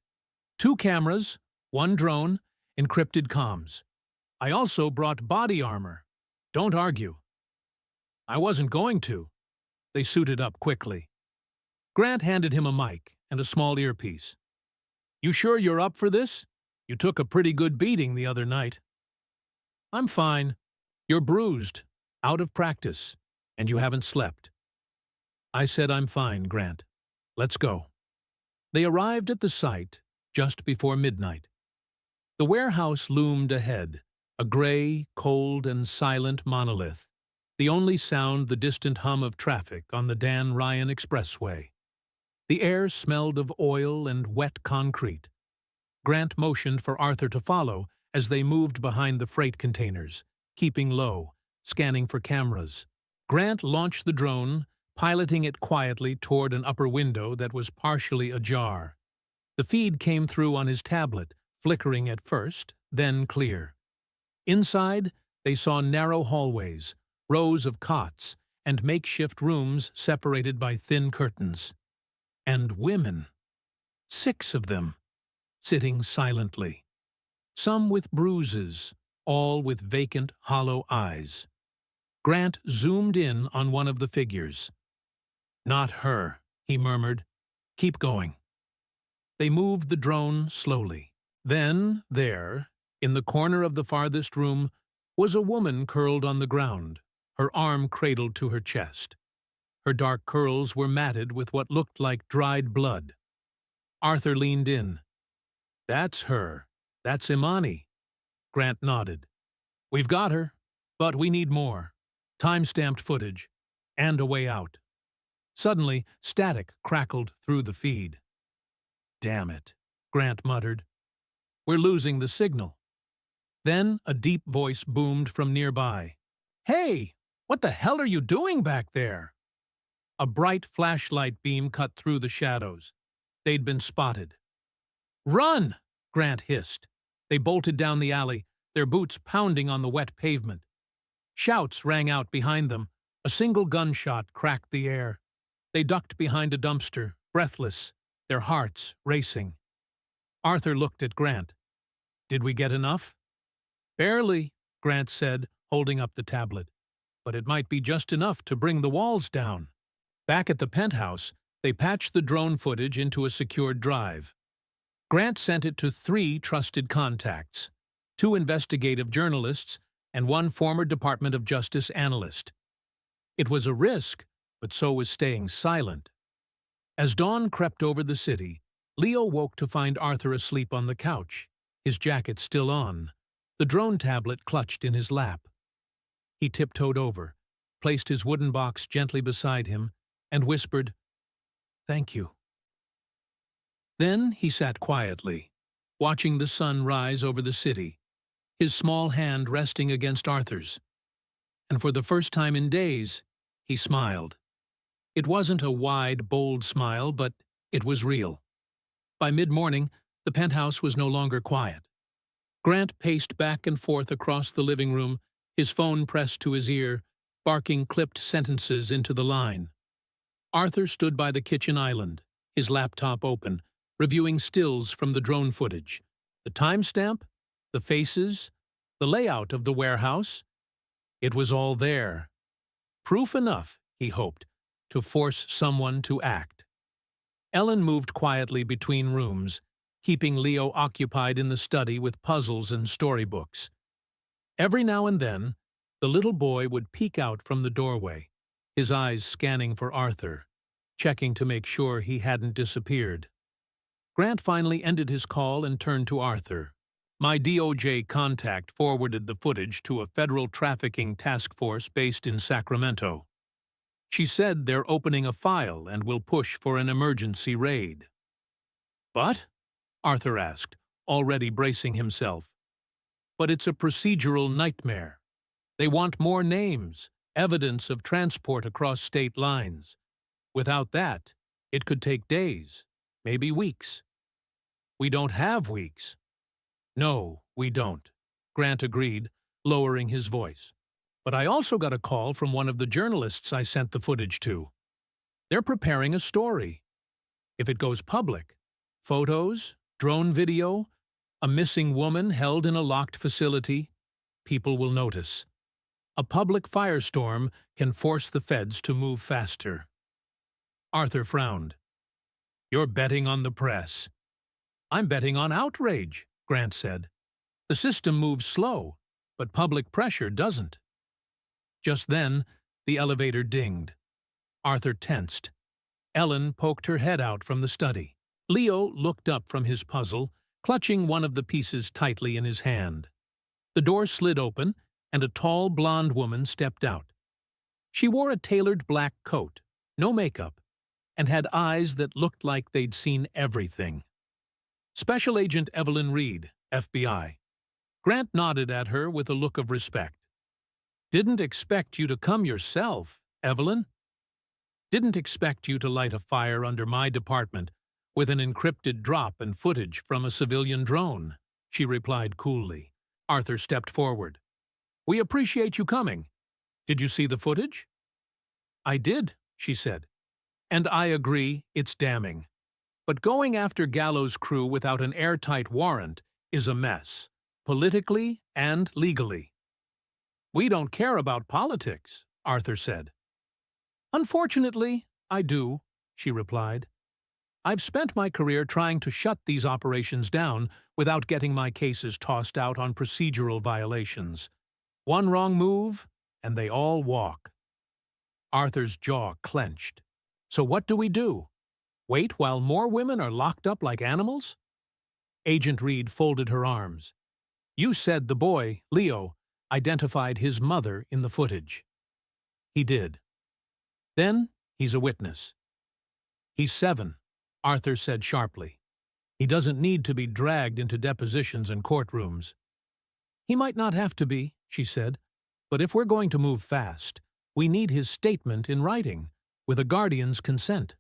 2 cameras, 1 drone, encrypted comms. I also brought body armor. Don't argue. I wasn't going to. They suited up quickly. Grant handed him a mic and a small earpiece. "You sure you're up for this? You took a pretty good beating the other night." "I'm fine. You're bruised, out of practice, and you haven't slept." "I said I'm fine, Grant. Let's go." They arrived at the site, just before midnight. The warehouse loomed ahead, a gray, cold, and silent monolith, the only sound the distant hum of traffic on the Dan Ryan Expressway. The air smelled of oil and wet concrete. Grant motioned for Arthur to follow as they moved behind the freight containers, keeping low, scanning for cameras. Grant launched the drone, piloting it quietly toward an upper window that was partially ajar. The feed came through on his tablet, flickering at first, then clear. Inside, they saw narrow hallways, rows of cots, and makeshift rooms separated by thin curtains. And women. 6 of them, sitting silently. Some with bruises, all with vacant, hollow eyes. Grant zoomed in on one of the figures. "Not her," he murmured. "Keep going." They moved the drone slowly. Then, there, in the corner of the farthest room, was a woman curled on the ground, her arm cradled to her chest. Her dark curls were matted with what looked like dried blood. Arthur leaned in. "That's her. That's Imani." Grant nodded. "We've got her, but we need more. Time-stamped footage, and a way out." Suddenly, static crackled through the feed. "Damn it," Grant muttered. "We're losing the signal." Then a deep voice boomed from nearby. "Hey, what the hell are you doing back there?" A bright flashlight beam cut through the shadows. They'd been spotted. "Run!" Grant hissed. They bolted down the alley, their boots pounding on the wet pavement. Shouts rang out behind them. A single gunshot cracked the air. They ducked behind a dumpster, breathless, their hearts racing. Arthur looked at Grant. "Did we get enough?" "Barely," Grant said, holding up the tablet. "But it might be just enough to bring the walls down." Back at the penthouse, they patched the drone footage into a secured drive. Grant sent it to 3 trusted contacts, 2 investigative journalists and 1 former Department of Justice analyst. It was a risk, but so was staying silent. As dawn crept over the city, Leo woke to find Arthur asleep on the couch, his jacket still on, the drone tablet clutched in his lap. He tiptoed over, placed his wooden box gently beside him, and whispered, "Thank you." Then he sat quietly, watching the sun rise over the city, his small hand resting against Arthur's. And for the first time in days, he smiled. It wasn't a wide, bold smile, but it was real. By mid-morning, the penthouse was no longer quiet. Grant paced back and forth across the living room, his phone pressed to his ear, barking clipped sentences into the line. Arthur stood by the kitchen island, his laptop open, reviewing stills from the drone footage. The timestamp, the faces, the layout of the warehouse. It was all there. Proof enough, he hoped, to force someone to act. Ellen moved quietly between rooms, keeping Leo occupied in the study with puzzles and storybooks. Every now and then, the little boy would peek out from the doorway, his eyes scanning for Arthur, checking to make sure he hadn't disappeared. Grant finally ended his call and turned to Arthur. "My DOJ contact forwarded the footage to a federal trafficking task force based in Sacramento. She said they're opening a file and will push for an emergency raid." "But?" Arthur asked, already bracing himself. "But it's a procedural nightmare. They want more names, evidence of transport across state lines. Without that, it could take days, maybe weeks." "We don't have weeks." "No, we don't," Grant agreed, lowering his voice. "But I also got a call from one of the journalists I sent the footage to. They're preparing a story. If it goes public, photos, drone video, a missing woman held in a locked facility, people will notice. A public firestorm can force the feds to move faster." Arthur frowned. "You're betting on the press." "I'm betting on outrage," Grant said. "The system moves slow, but public pressure doesn't." Just then, the elevator dinged. Arthur tensed. Ellen poked her head out from the study. Leo looked up from his puzzle, clutching one of the pieces tightly in his hand. The door slid open, and a tall blonde woman stepped out. She wore a tailored black coat, no makeup, and had eyes that looked like they'd seen everything. Special Agent Evelyn Reed, FBI. Grant nodded at her with a look of respect. "Didn't expect you to come yourself, Evelyn. Didn't expect you to light a fire under my department with an encrypted drop and footage from a civilian drone," she replied coolly. Arthur stepped forward. "We appreciate you coming. Did you see the footage?" "I did," she said. "And I agree, it's damning. But going after Gallo's crew without an airtight warrant is a mess, politically and legally." "We don't care about politics," Arthur said. "Unfortunately, I do," she replied. "I've spent my career trying to shut these operations down without getting my cases tossed out on procedural violations. One wrong move, and they all walk." Arthur's jaw clenched. "So what do we do? Wait while more women are locked up like animals?" Agent Reed folded her arms. "You said the boy, Leo, identified his mother in the footage." "He did." "Then he's a witness." "He's 7, Arthur said sharply. "He doesn't need to be dragged into depositions and courtrooms." "He might not have to be," she said, "but if we're going to move fast, we need his statement in writing, with a guardian's consent."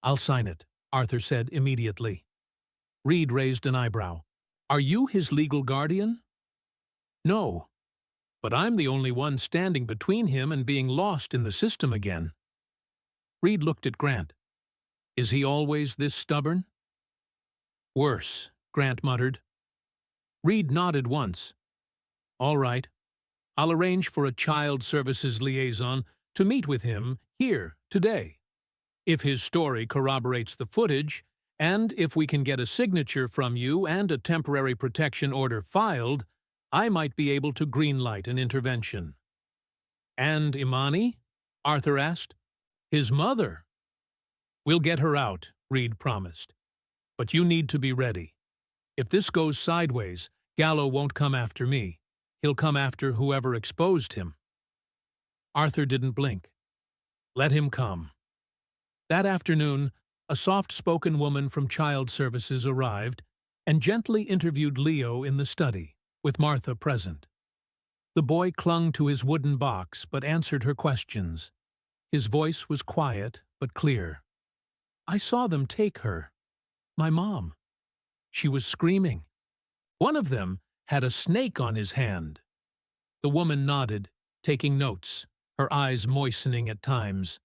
"I'll sign it," Arthur said immediately. Reed raised an eyebrow. "Are you his legal guardian?" "No, but I'm the only one standing between him and being lost in the system again." Reed looked at Grant. "Is he always this stubborn?" "Worse," Grant muttered. Reed nodded once. "All right. I'll arrange for a child services liaison to meet with him here today. If his story corroborates the footage, and if we can get a signature from you and a temporary protection order filed, I might be able to greenlight an intervention." "And Imani?" Arthur asked. "His mother." "We'll get her out," Reed promised. "But you need to be ready. If this goes sideways, Gallo won't come after me. He'll come after whoever exposed him." Arthur didn't blink. Let him come. That afternoon, a soft-spoken woman from Child Services arrived and gently interviewed Leo in the study, with Martha present. The boy clung to his wooden box but answered her questions. His voice was quiet but clear. "I saw them take her. My mom. She was screaming. One of them had a snake on his hand." The woman nodded, taking notes, her eyes moistening at times.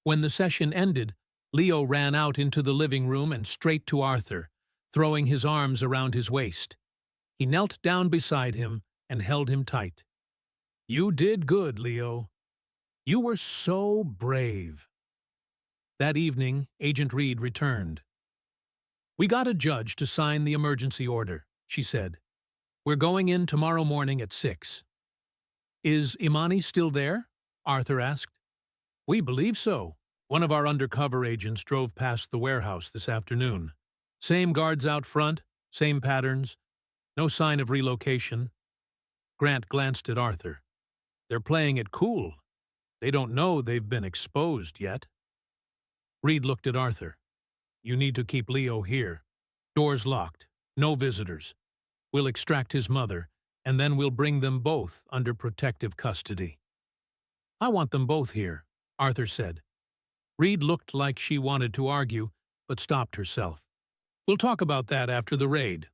When the session ended, Leo ran out into the living room and straight to Arthur, throwing his arms around his waist. He knelt down beside him and held him tight. "You did good, Leo. You were so brave." That evening, Agent Reed returned. "We got a judge to sign the emergency order," she said. "We're going in tomorrow morning at 6. "Is Imani still there?" Arthur asked. "We believe so. One of our undercover agents drove past the warehouse this afternoon. Same guards out front, same patterns. No sign of relocation." Grant glanced at Arthur. "They're playing it cool. They don't know they've been exposed yet." Reed looked at Arthur. "You need to keep Leo here. Doors locked. No visitors. We'll extract his mother, and then we'll bring them both under protective custody." "I want them both here," Arthur said. Reed looked like she wanted to argue, but stopped herself. "We'll talk about that after the raid."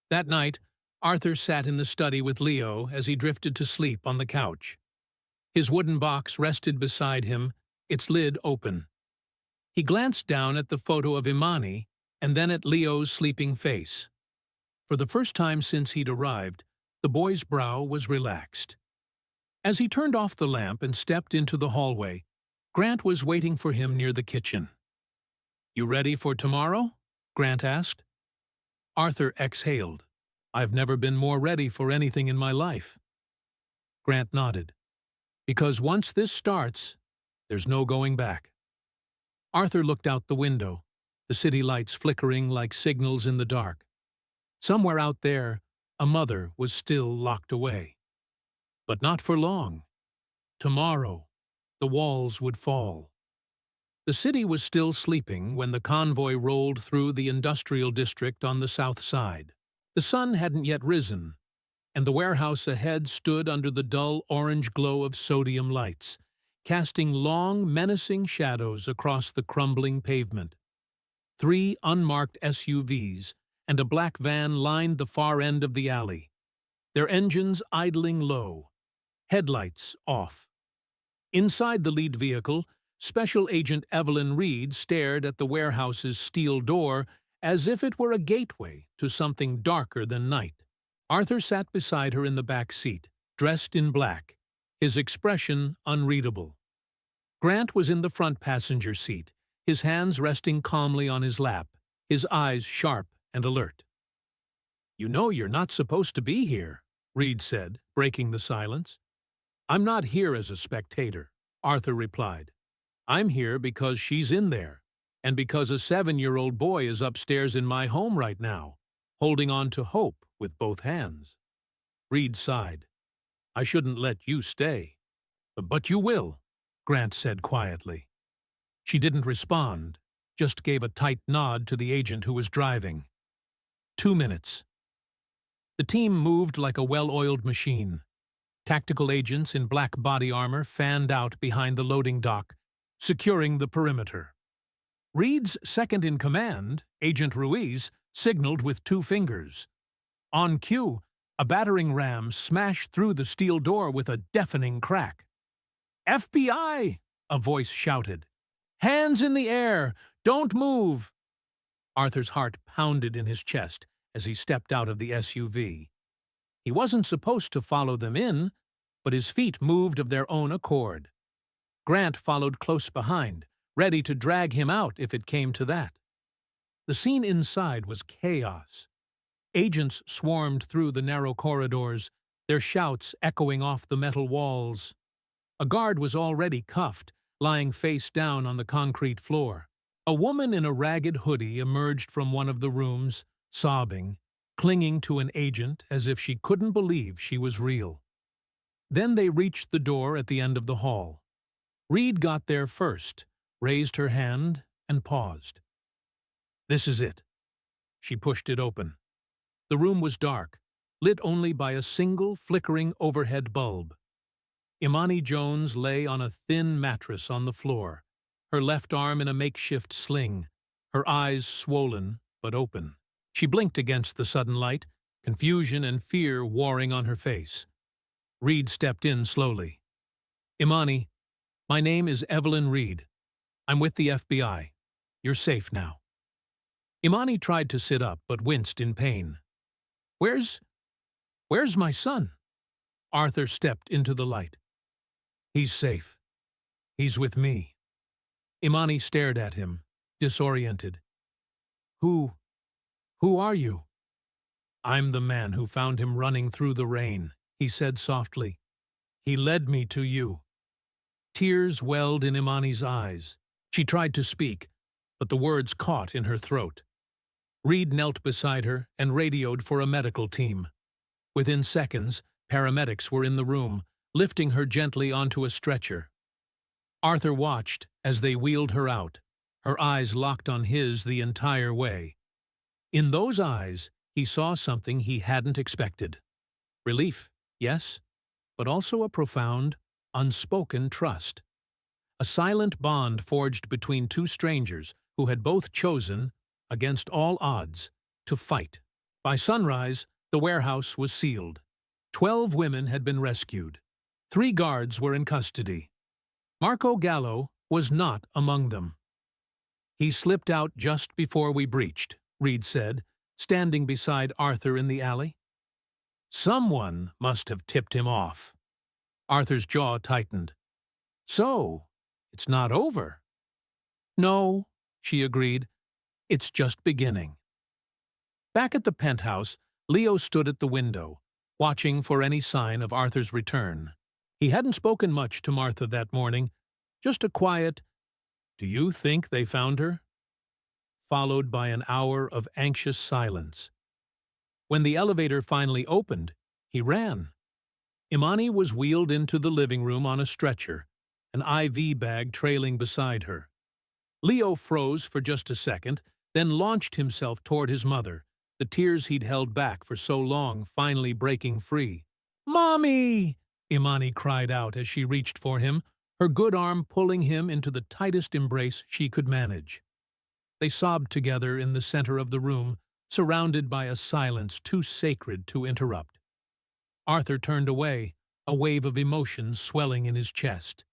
That night, Arthur sat in the study with Leo as he drifted to sleep on the couch. His wooden box rested beside him, its lid open. He glanced down at the photo of Imani and then at Leo's sleeping face. For the first time since he'd arrived, the boy's brow was relaxed. As he turned off the lamp and stepped into the hallway, Grant was waiting for him near the kitchen. "You ready for tomorrow?" Grant asked. Arthur exhaled. "I've never been more ready for anything in my life." Grant nodded. "Because once this starts, there's no going back." Arthur looked out the window. the city lights flickering like signals in the dark. Somewhere out there, a mother was still locked away. But not for long. Tomorrow, the walls would fall. The city was still sleeping when the convoy rolled through the industrial district on the south side. The sun hadn't yet risen, and the warehouse ahead stood under the dull orange glow of sodium lights, casting long, menacing shadows across the crumbling pavement. 3 unmarked SUVs and a black van lined the far end of the alley, their engines idling low, headlights off. Inside the lead vehicle, Special Agent Evelyn Reed stared at the warehouse's steel door as if it were a gateway to something darker than night. Arthur sat beside her in the back seat, dressed in black, his expression unreadable. Grant was in the front passenger seat, his hands resting calmly on his lap, his eyes sharp and alert. "You know you're not supposed to be here," Reed said, breaking the silence. "I'm not here as a spectator," Arthur replied. "I'm here because she's in there, and because a 7-year-old boy is upstairs in my home right now, holding on to hope with both hands." Reed sighed. "I shouldn't let you stay." "But you will," Grant said quietly. She didn't respond, just gave a tight nod to the agent who was driving. 2 minutes. The team moved like a well-oiled machine. Tactical agents in black body armor fanned out behind the loading dock, securing the perimeter. Reed's second-in-command, Agent Ruiz, signaled with 2 fingers. On cue, a battering ram smashed through the steel door with a deafening crack. "FBI!" a voice shouted. "Hands in the air! Don't move!" Arthur's heart pounded in his chest as he stepped out of the SUV. He wasn't supposed to follow them in, but his feet moved of their own accord. Grant followed close behind, ready to drag him out if it came to that. The scene inside was chaos. Agents swarmed through the narrow corridors, their shouts echoing off the metal walls. A guard was already cuffed, lying face down on the concrete floor. A woman in a ragged hoodie emerged from one of the rooms, sobbing, clinging to an agent as if she couldn't believe she was real. Then they reached the door at the end of the hall. Reed got there first, raised her hand, and paused. "This is it." She pushed it open. The room was dark, lit only by a single flickering overhead bulb. Imani Jones lay on a thin mattress on the floor, her left arm in a makeshift sling, her eyes swollen but open. She blinked against the sudden light, confusion and fear warring on her face. Reed stepped in slowly. "Imani, my name is Evelyn Reed. I'm with the FBI. You're safe now." Imani tried to sit up but winced in pain. Where's my son?" Arthur stepped into the light. "He's safe. He's with me." Imani stared at him, disoriented. Who are you?" "I'm the man who found him running through the rain," he said softly. "He led me to you." Tears welled in Imani's eyes. She tried to speak, but the words caught in her throat. Reed knelt beside her and radioed for a medical team. Within seconds, paramedics were in the room, lifting her gently onto a stretcher. Arthur watched as they wheeled her out, her eyes locked on his the entire way. In those eyes, he saw something he hadn't expected. Relief, yes, but also a profound, unspoken trust. A silent bond forged between 2 strangers who had both chosen, against all odds, to fight. By sunrise, the warehouse was sealed. 12 women had been rescued. 3 guards were in custody. Marco Gallo was not among them. "He slipped out just before we breached," Reed said, standing beside Arthur in the alley. "Someone must have tipped him off." Arthur's jaw tightened. "So, it's not over?" "No," she agreed. "It's just beginning." Back at the penthouse, Leo stood at the window, watching for any sign of Arthur's return. He hadn't spoken much to Martha that morning, just a quiet, "Do you think they found her?" followed by an hour of anxious silence. When the elevator finally opened, he ran. Imani was wheeled into the living room on a stretcher, an IV bag trailing beside her. Leo froze for just a second, then launched himself toward his mother, the tears he'd held back for so long finally breaking free. "Mommy!" Imani cried out as she reached for him, her good arm pulling him into the tightest embrace she could manage. They sobbed together in the center of the room, surrounded by a silence too sacred to interrupt. Arthur turned away, a wave of emotion swelling in his chest.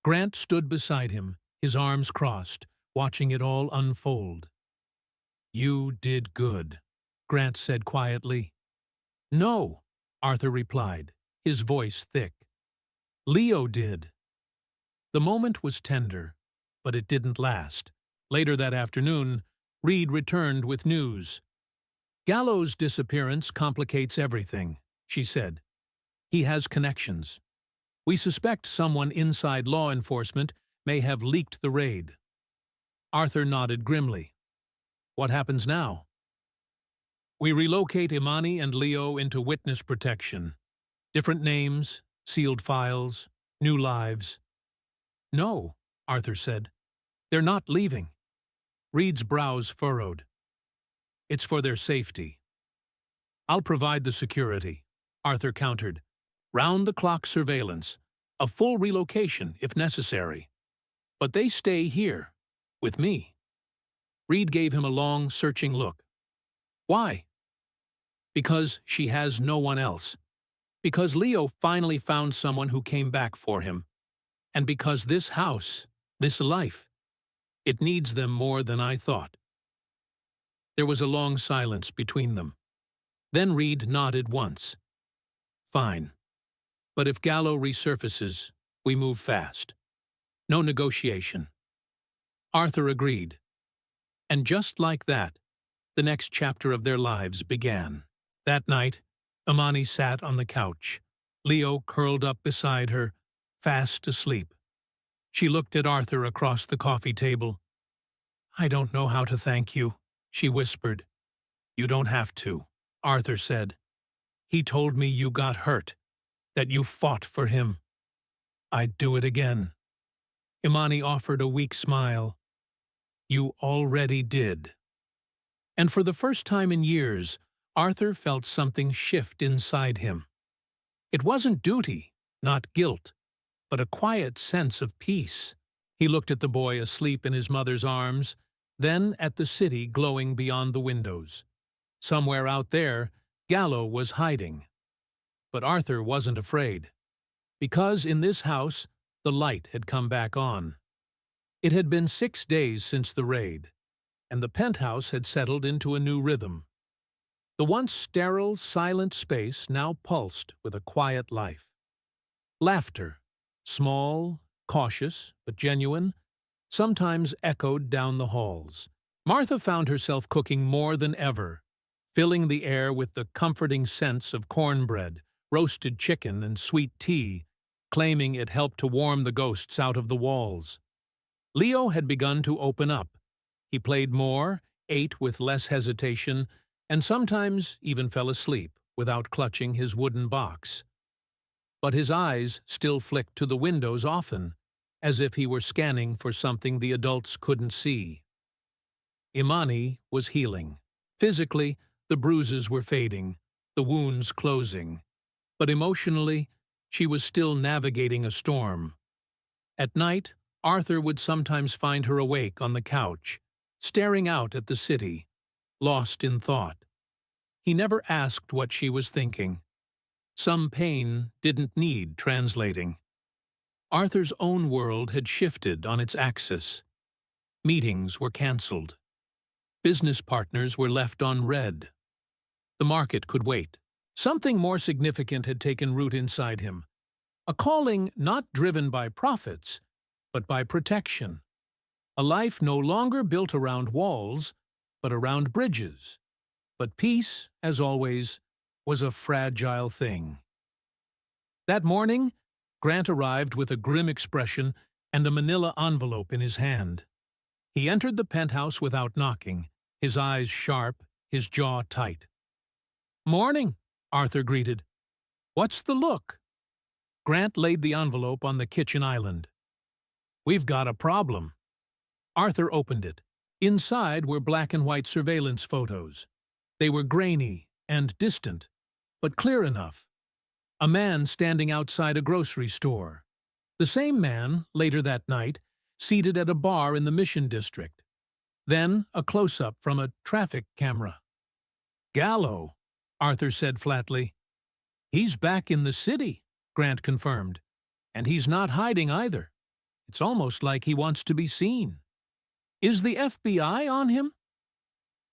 Grant stood beside him, his arms crossed, watching it all unfold. "You did good," Grant said quietly. "No," Arthur replied, his voice thick. "Leo did." The moment was tender, but it didn't last. Later that afternoon, Reed returned with news. "Gallo's disappearance complicates everything," she said. "He has connections. We suspect someone inside law enforcement may have leaked the raid." Arthur nodded grimly. "What happens now?" "We relocate Imani and Leo into witness protection. Different names, sealed files, new lives." "No," Arthur said. "They're not leaving." Reed's brows furrowed. "It's for their safety." "I'll provide the security," Arthur countered. "Round-the-clock surveillance, a full relocation if necessary. But they stay here, with me." Reed gave him a long, searching look. "Why?" "Because she has no one else. Because Leo finally found someone who came back for him. And because this house, this life, it needs them more than I thought." There was a long silence between them. Then Reed nodded once. "Fine. But if Gallo resurfaces, we move fast. No negotiation." Arthur agreed. And just like that, the next chapter of their lives began. That night, Imani sat on the couch, Leo curled up beside her, fast asleep. She looked at Arthur across the coffee table. "I don't know how to thank you," she whispered. "You don't have to," Arthur said. "He told me you got hurt, that you fought for him. I'd do it again." Imani offered a weak smile. "You already did." And for the first time in years, Arthur felt something shift inside him. It wasn't duty, not guilt, but a quiet sense of peace. He looked at the boy asleep in his mother's arms, then at the city glowing beyond the windows. Somewhere out there, Gallo was hiding. But Arthur wasn't afraid, because in this house, the light had come back on. It had been 6 days since the raid, and the penthouse had settled into a new rhythm. The once sterile, silent space now pulsed with a quiet life. Laughter, small, cautious, but genuine, sometimes echoed down the halls. Martha found herself cooking more than ever, filling the air with the comforting scents of cornbread, roasted chicken, and sweet tea, claiming it helped to warm the ghosts out of the walls. Leo had begun to open up. He played more, ate with less hesitation, and sometimes even fell asleep without clutching his wooden box. But his eyes still flicked to the windows often, as if he were scanning for something the adults couldn't see. Imani was healing. Physically, the bruises were fading, the wounds closing. But emotionally, she was still navigating a storm. At night, Arthur would sometimes find her awake on the couch, staring out at the city, lost in thought. He never asked what she was thinking. Some pain didn't need translating. Arthur's own world had shifted on its axis. Meetings were canceled. Business partners were left on red. The market could wait. Something more significant had taken root inside him. A calling not driven by profits, but by protection. A life no longer built around walls, but around bridges. But peace, as always, was a fragile thing. That morning, Grant arrived with a grim expression and a manila envelope in his hand. He entered the penthouse without knocking, his eyes sharp, his jaw tight. "Morning," Arthur greeted. "What's the look?" Grant laid the envelope on the kitchen island. "We've got a problem." Arthur opened it. Inside were black and white surveillance photos. They were grainy and distant, but clear enough. A man standing outside a grocery store. The same man, later that night, seated at a bar in the Mission District. Then a close-up from a traffic camera. "Gallo," Arthur said flatly. "He's back in the city," Grant confirmed. "And he's not hiding either. It's almost like he wants to be seen." "Is the FBI on him?"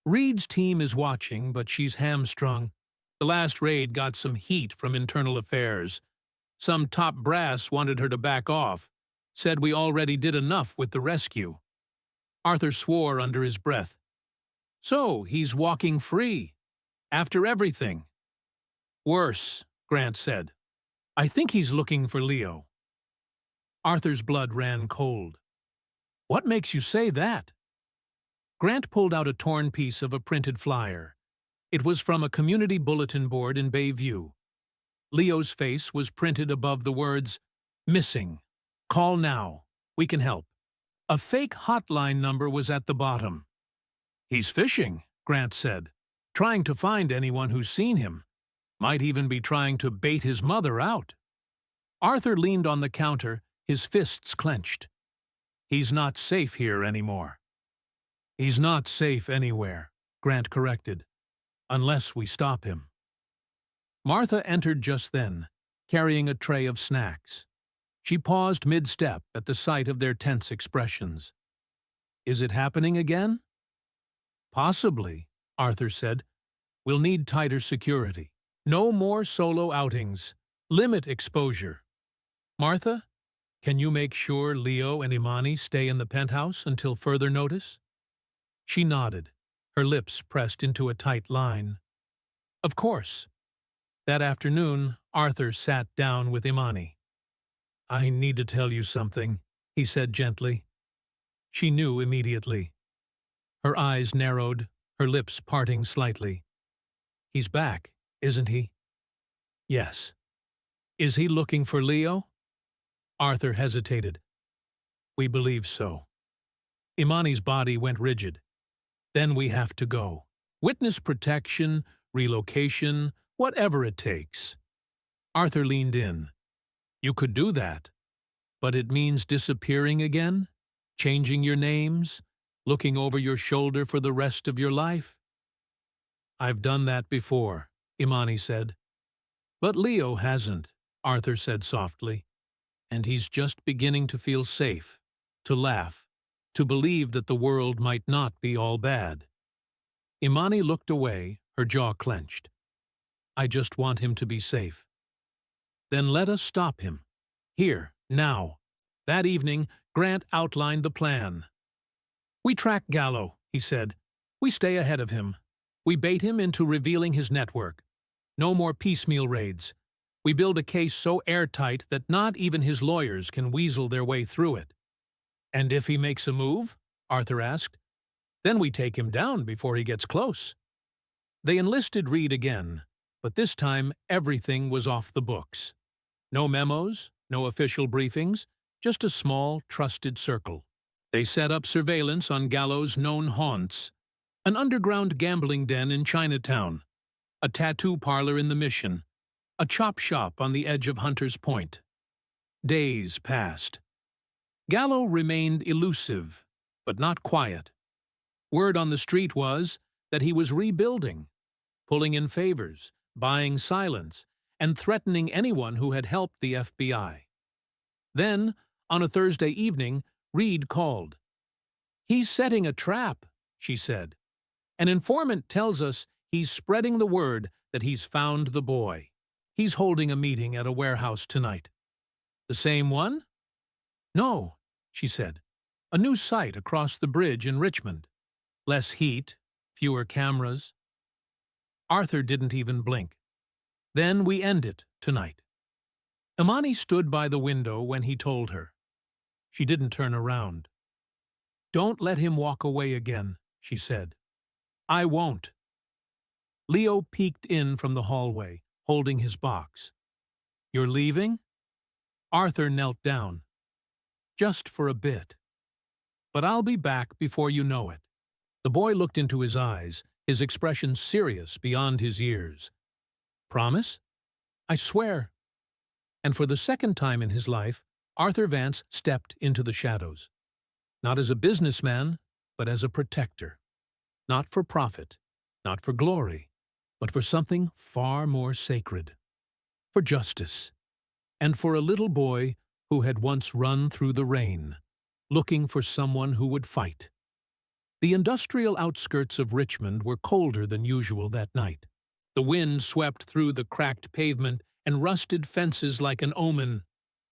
"Reed's team is watching, but she's hamstrung. The last raid got some heat from internal affairs. Some top brass wanted her to back off, said we already did enough with the rescue." Arthur swore under his breath. "So he's walking free, after everything." "Worse," Grant said. "I think he's looking for Leo." Arthur's blood ran cold. "What makes you say that?" Grant pulled out a torn piece of a printed flyer. It was from a community bulletin board in Bayview. Leo's face was printed above the words, "Missing. Call now. We can help." A fake hotline number was at the bottom. "He's fishing," Grant said, "trying to find anyone who's seen him. Might even be trying to bait his mother out." Arthur leaned on the counter, his fists clenched. "He's not safe here anymore." "He's not safe anywhere," Grant corrected, "unless we stop him." Martha entered just then, carrying a tray of snacks. She paused mid-step at the sight of their tense expressions. "Is it happening again?" "Possibly," Arthur said. "We'll need tighter security. No more solo outings. Limit exposure. Martha, can you make sure Leo and Imani stay in the penthouse until further notice?" She nodded, her lips pressed into a tight line. "Of course." That afternoon, Arthur sat down with Imani. "I need to tell you something," he said gently. She knew immediately. Her eyes narrowed, her lips parting slightly. "He's back, isn't he?" "Yes." "Is he looking for Leo?" Arthur hesitated. "We believe so." Imani's body went rigid. "Then we have to go. Witness protection, relocation, whatever it takes." Arthur leaned in. "You could do that, but it means disappearing again, changing your names, looking over your shoulder for the rest of your life." "I've done that before," Imani said. "But Leo hasn't," Arthur said softly. "And he's just beginning to feel safe, to laugh, to believe that the world might not be all bad." Imani looked away, her jaw clenched. "I just want him to be safe." "Then let us stop him. Here, now." That evening, Grant outlined the plan. "We track Gallo," he said. "We stay ahead of him. We bait him into revealing his network. No more piecemeal raids. We build a case so airtight that not even his lawyers can weasel their way through it." "And if he makes a move?" Arthur asked. "Then we take him down before he gets close." They enlisted Reed again, but this time everything was off the books. No memos, no official briefings, just a small, trusted circle. They set up surveillance on Gallo's known haunts: an underground gambling den in Chinatown, a tattoo parlor in the Mission, a chop shop on the edge of Hunter's Point. Days passed. Gallo remained elusive, but not quiet. Word on the street was that he was rebuilding, pulling in favors, buying silence, and threatening anyone who had helped the FBI. Then, on a Thursday evening, Reed called. "He's setting a trap," she said. "An informant tells us he's spreading the word that he's found the boy. He's holding a meeting at a warehouse tonight." "The same one?" "No," she said. "A new site across the bridge in Richmond. Less heat, fewer cameras." Arthur didn't even blink. "Then we end it tonight." Imani stood by the window when he told her. She didn't turn around. "Don't let him walk away again," she said. "I won't." Leo peeked in from the hallway, holding his box. "You're leaving?" Arthur knelt down. "Just for a bit. But I'll be back before you know it." The boy looked into his eyes, his expression serious beyond his years. "Promise?" "I swear." And for the second time in his life, Arthur Vance stepped into the shadows. Not as a businessman, but as a protector. Not for profit, not for glory, but for something far more sacred. For justice. And for a little boy who had once run through the rain, looking for someone who would fight. The industrial outskirts of Richmond were colder than usual that night. The wind swept through the cracked pavement and rusted fences like an omen.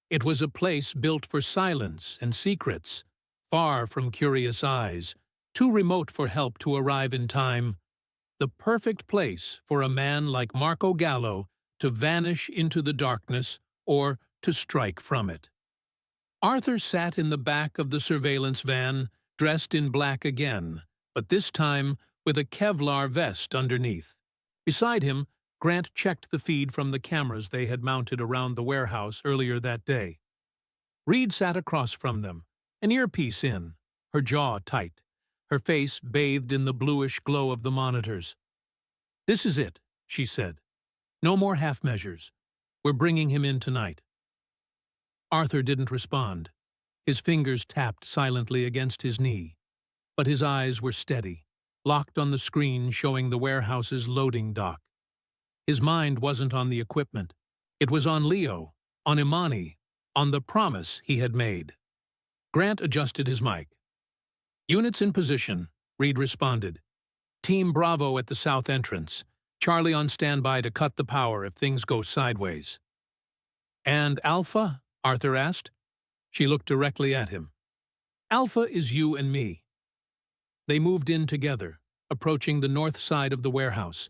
It was a place built for silence and secrets, far from curious eyes, too remote for help to arrive in time. The perfect place for a man like Marco Gallo to vanish into the darkness or to strike from it. Arthur sat in the back of the surveillance van, dressed in black again, but this time with a Kevlar vest underneath. Beside him, Grant checked the feed from the cameras they had mounted around the warehouse earlier that day. Reed sat across from them, an earpiece in, her jaw tight, her face bathed in the bluish glow of the monitors. "This is it," she said. "No more half measures. We're bringing him in tonight." Arthur didn't respond. His fingers tapped silently against his knee, but his eyes were steady, locked on the screen showing the warehouse's loading dock. His mind wasn't on the equipment. It was on Leo, on Imani, on the promise he had made. Grant adjusted his mic. "Units in position," Reed responded. "Team Bravo at the south entrance. Charlie on standby to cut the power if things go sideways." "And Alpha?" Arthur asked. She looked directly at him. "Alpha is you and me." They moved in together, approaching the north side of the warehouse.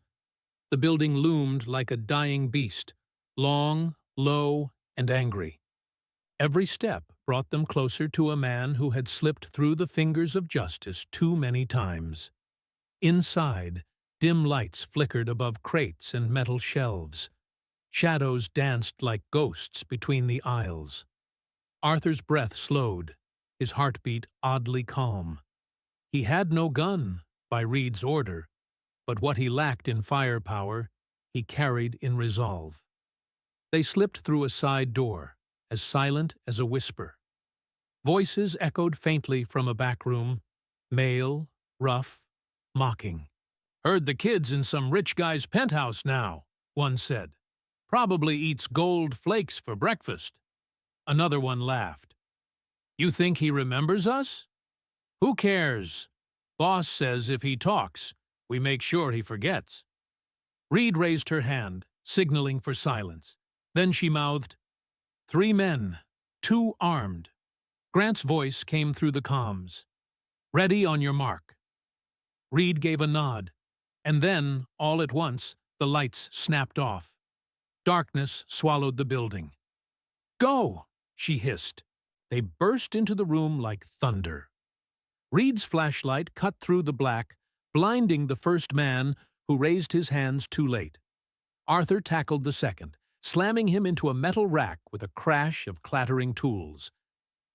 The building loomed like a dying beast, long, low, and angry. Every step brought them closer to a man who had slipped through the fingers of justice too many times. Inside, dim lights flickered above crates and metal shelves. Shadows danced like ghosts between the aisles. Arthur's breath slowed, his heartbeat oddly calm. He had no gun, by Reed's order, but what he lacked in firepower, he carried in resolve. They slipped through a side door, as silent as a whisper. Voices echoed faintly from a back room, male, rough, mocking. "Heard the kid's in some rich guy's penthouse now," one said. "Probably eats gold flakes for breakfast." Another one laughed. "You think he remembers us?" "Who cares? Boss says if he talks, we make sure he forgets." Reed raised her hand, signaling for silence. Then she mouthed, "3 men, 2 armed." Grant's voice came through the comms. "Ready on your mark." Reed gave a nod, and then, all at once, the lights snapped off. Darkness swallowed the building. "Go!" she hissed. They burst into the room like thunder. Reed's flashlight cut through the black, blinding the first man, who raised his hands too late. Arthur tackled the second, slamming him into a metal rack with a crash of clattering tools.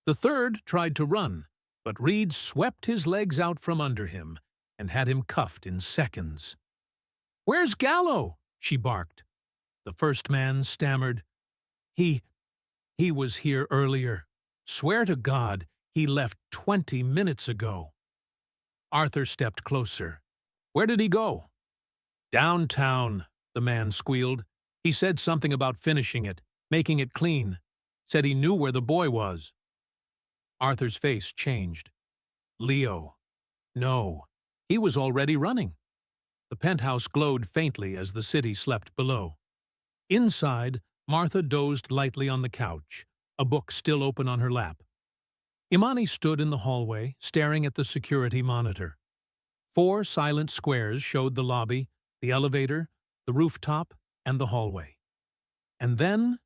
The third tried to run, but Reed swept his legs out from under him and had him cuffed in seconds. "Where's Gallo?" she barked. The first man stammered, He was here earlier. Swear to God, he left 20 minutes ago." Arthur stepped closer. "Where did he go?" "Downtown," the man squealed. "He said something about finishing it, making it clean. Said he knew where the boy was." Arthur's face changed. Leo. No, he was already running. The penthouse glowed faintly as the city slept below. Inside, Martha dozed lightly on the couch, a book still open on her lap. Imani stood in the hallway, staring at the security monitor. 4 silent squares showed the lobby, the elevator, the rooftop, and the hallway. And then,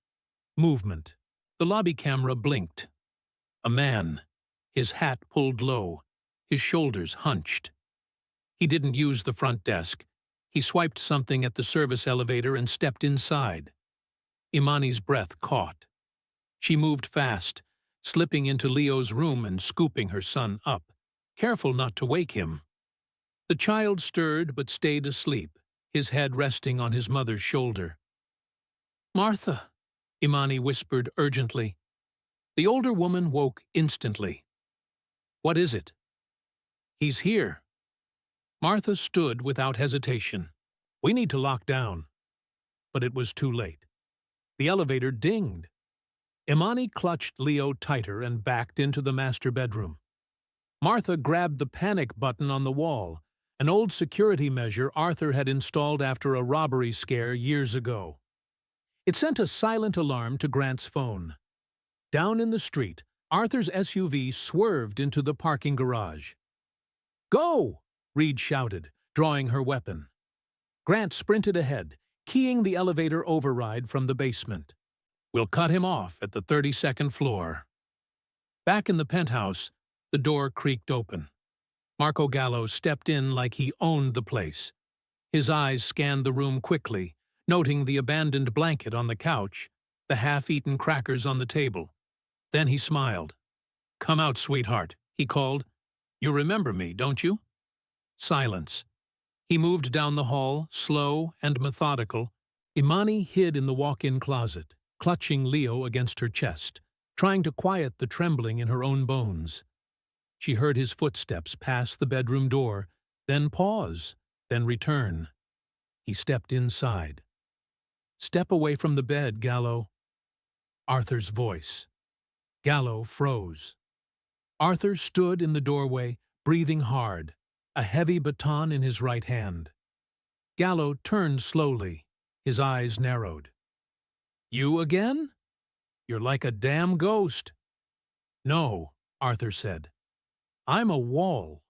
movement. The lobby camera blinked. A man, his hat pulled low, his shoulders hunched. He didn't use the front desk. He swiped something at the service elevator and stepped inside. Imani's breath caught. She moved fast, slipping into Leo's room and scooping her son up, careful not to wake him. The child stirred but stayed asleep, his head resting on his mother's shoulder. "Martha," Imani whispered urgently. The older woman woke instantly. "What is it?" "He's here." Martha stood without hesitation. "We need to lock down." But it was too late. The elevator dinged. Imani clutched Leo tighter and backed into the master bedroom. Martha grabbed the panic button on the wall, an old security measure Arthur had installed after a robbery scare years ago. It sent a silent alarm to Grant's phone. Down in the street, Arthur's SUV swerved into the parking garage. "Go!" Reed shouted, drawing her weapon. Grant sprinted ahead, keying the elevator override from the basement. "We'll cut him off at the 32nd floor." Back in the penthouse, the door creaked open. Marco Gallo stepped in like he owned the place. His eyes scanned the room quickly, noting the abandoned blanket on the couch, the half-eaten crackers on the table. Then he smiled. "Come out, sweetheart," he called. "You remember me, don't you?" Silence. He moved down the hall, slow and methodical. Imani hid in the walk-in closet, clutching Leo against her chest, trying to quiet the trembling in her own bones. She heard his footsteps pass the bedroom door, then pause, then return. He stepped inside. "Step away from the bed, Gallo." Arthur's voice. Gallo froze. Arthur stood in the doorway, breathing hard, a heavy baton in his right hand. Gallo turned slowly, his eyes narrowed. "You again? You're like a damn ghost." "No," Arthur said. "I'm a wall."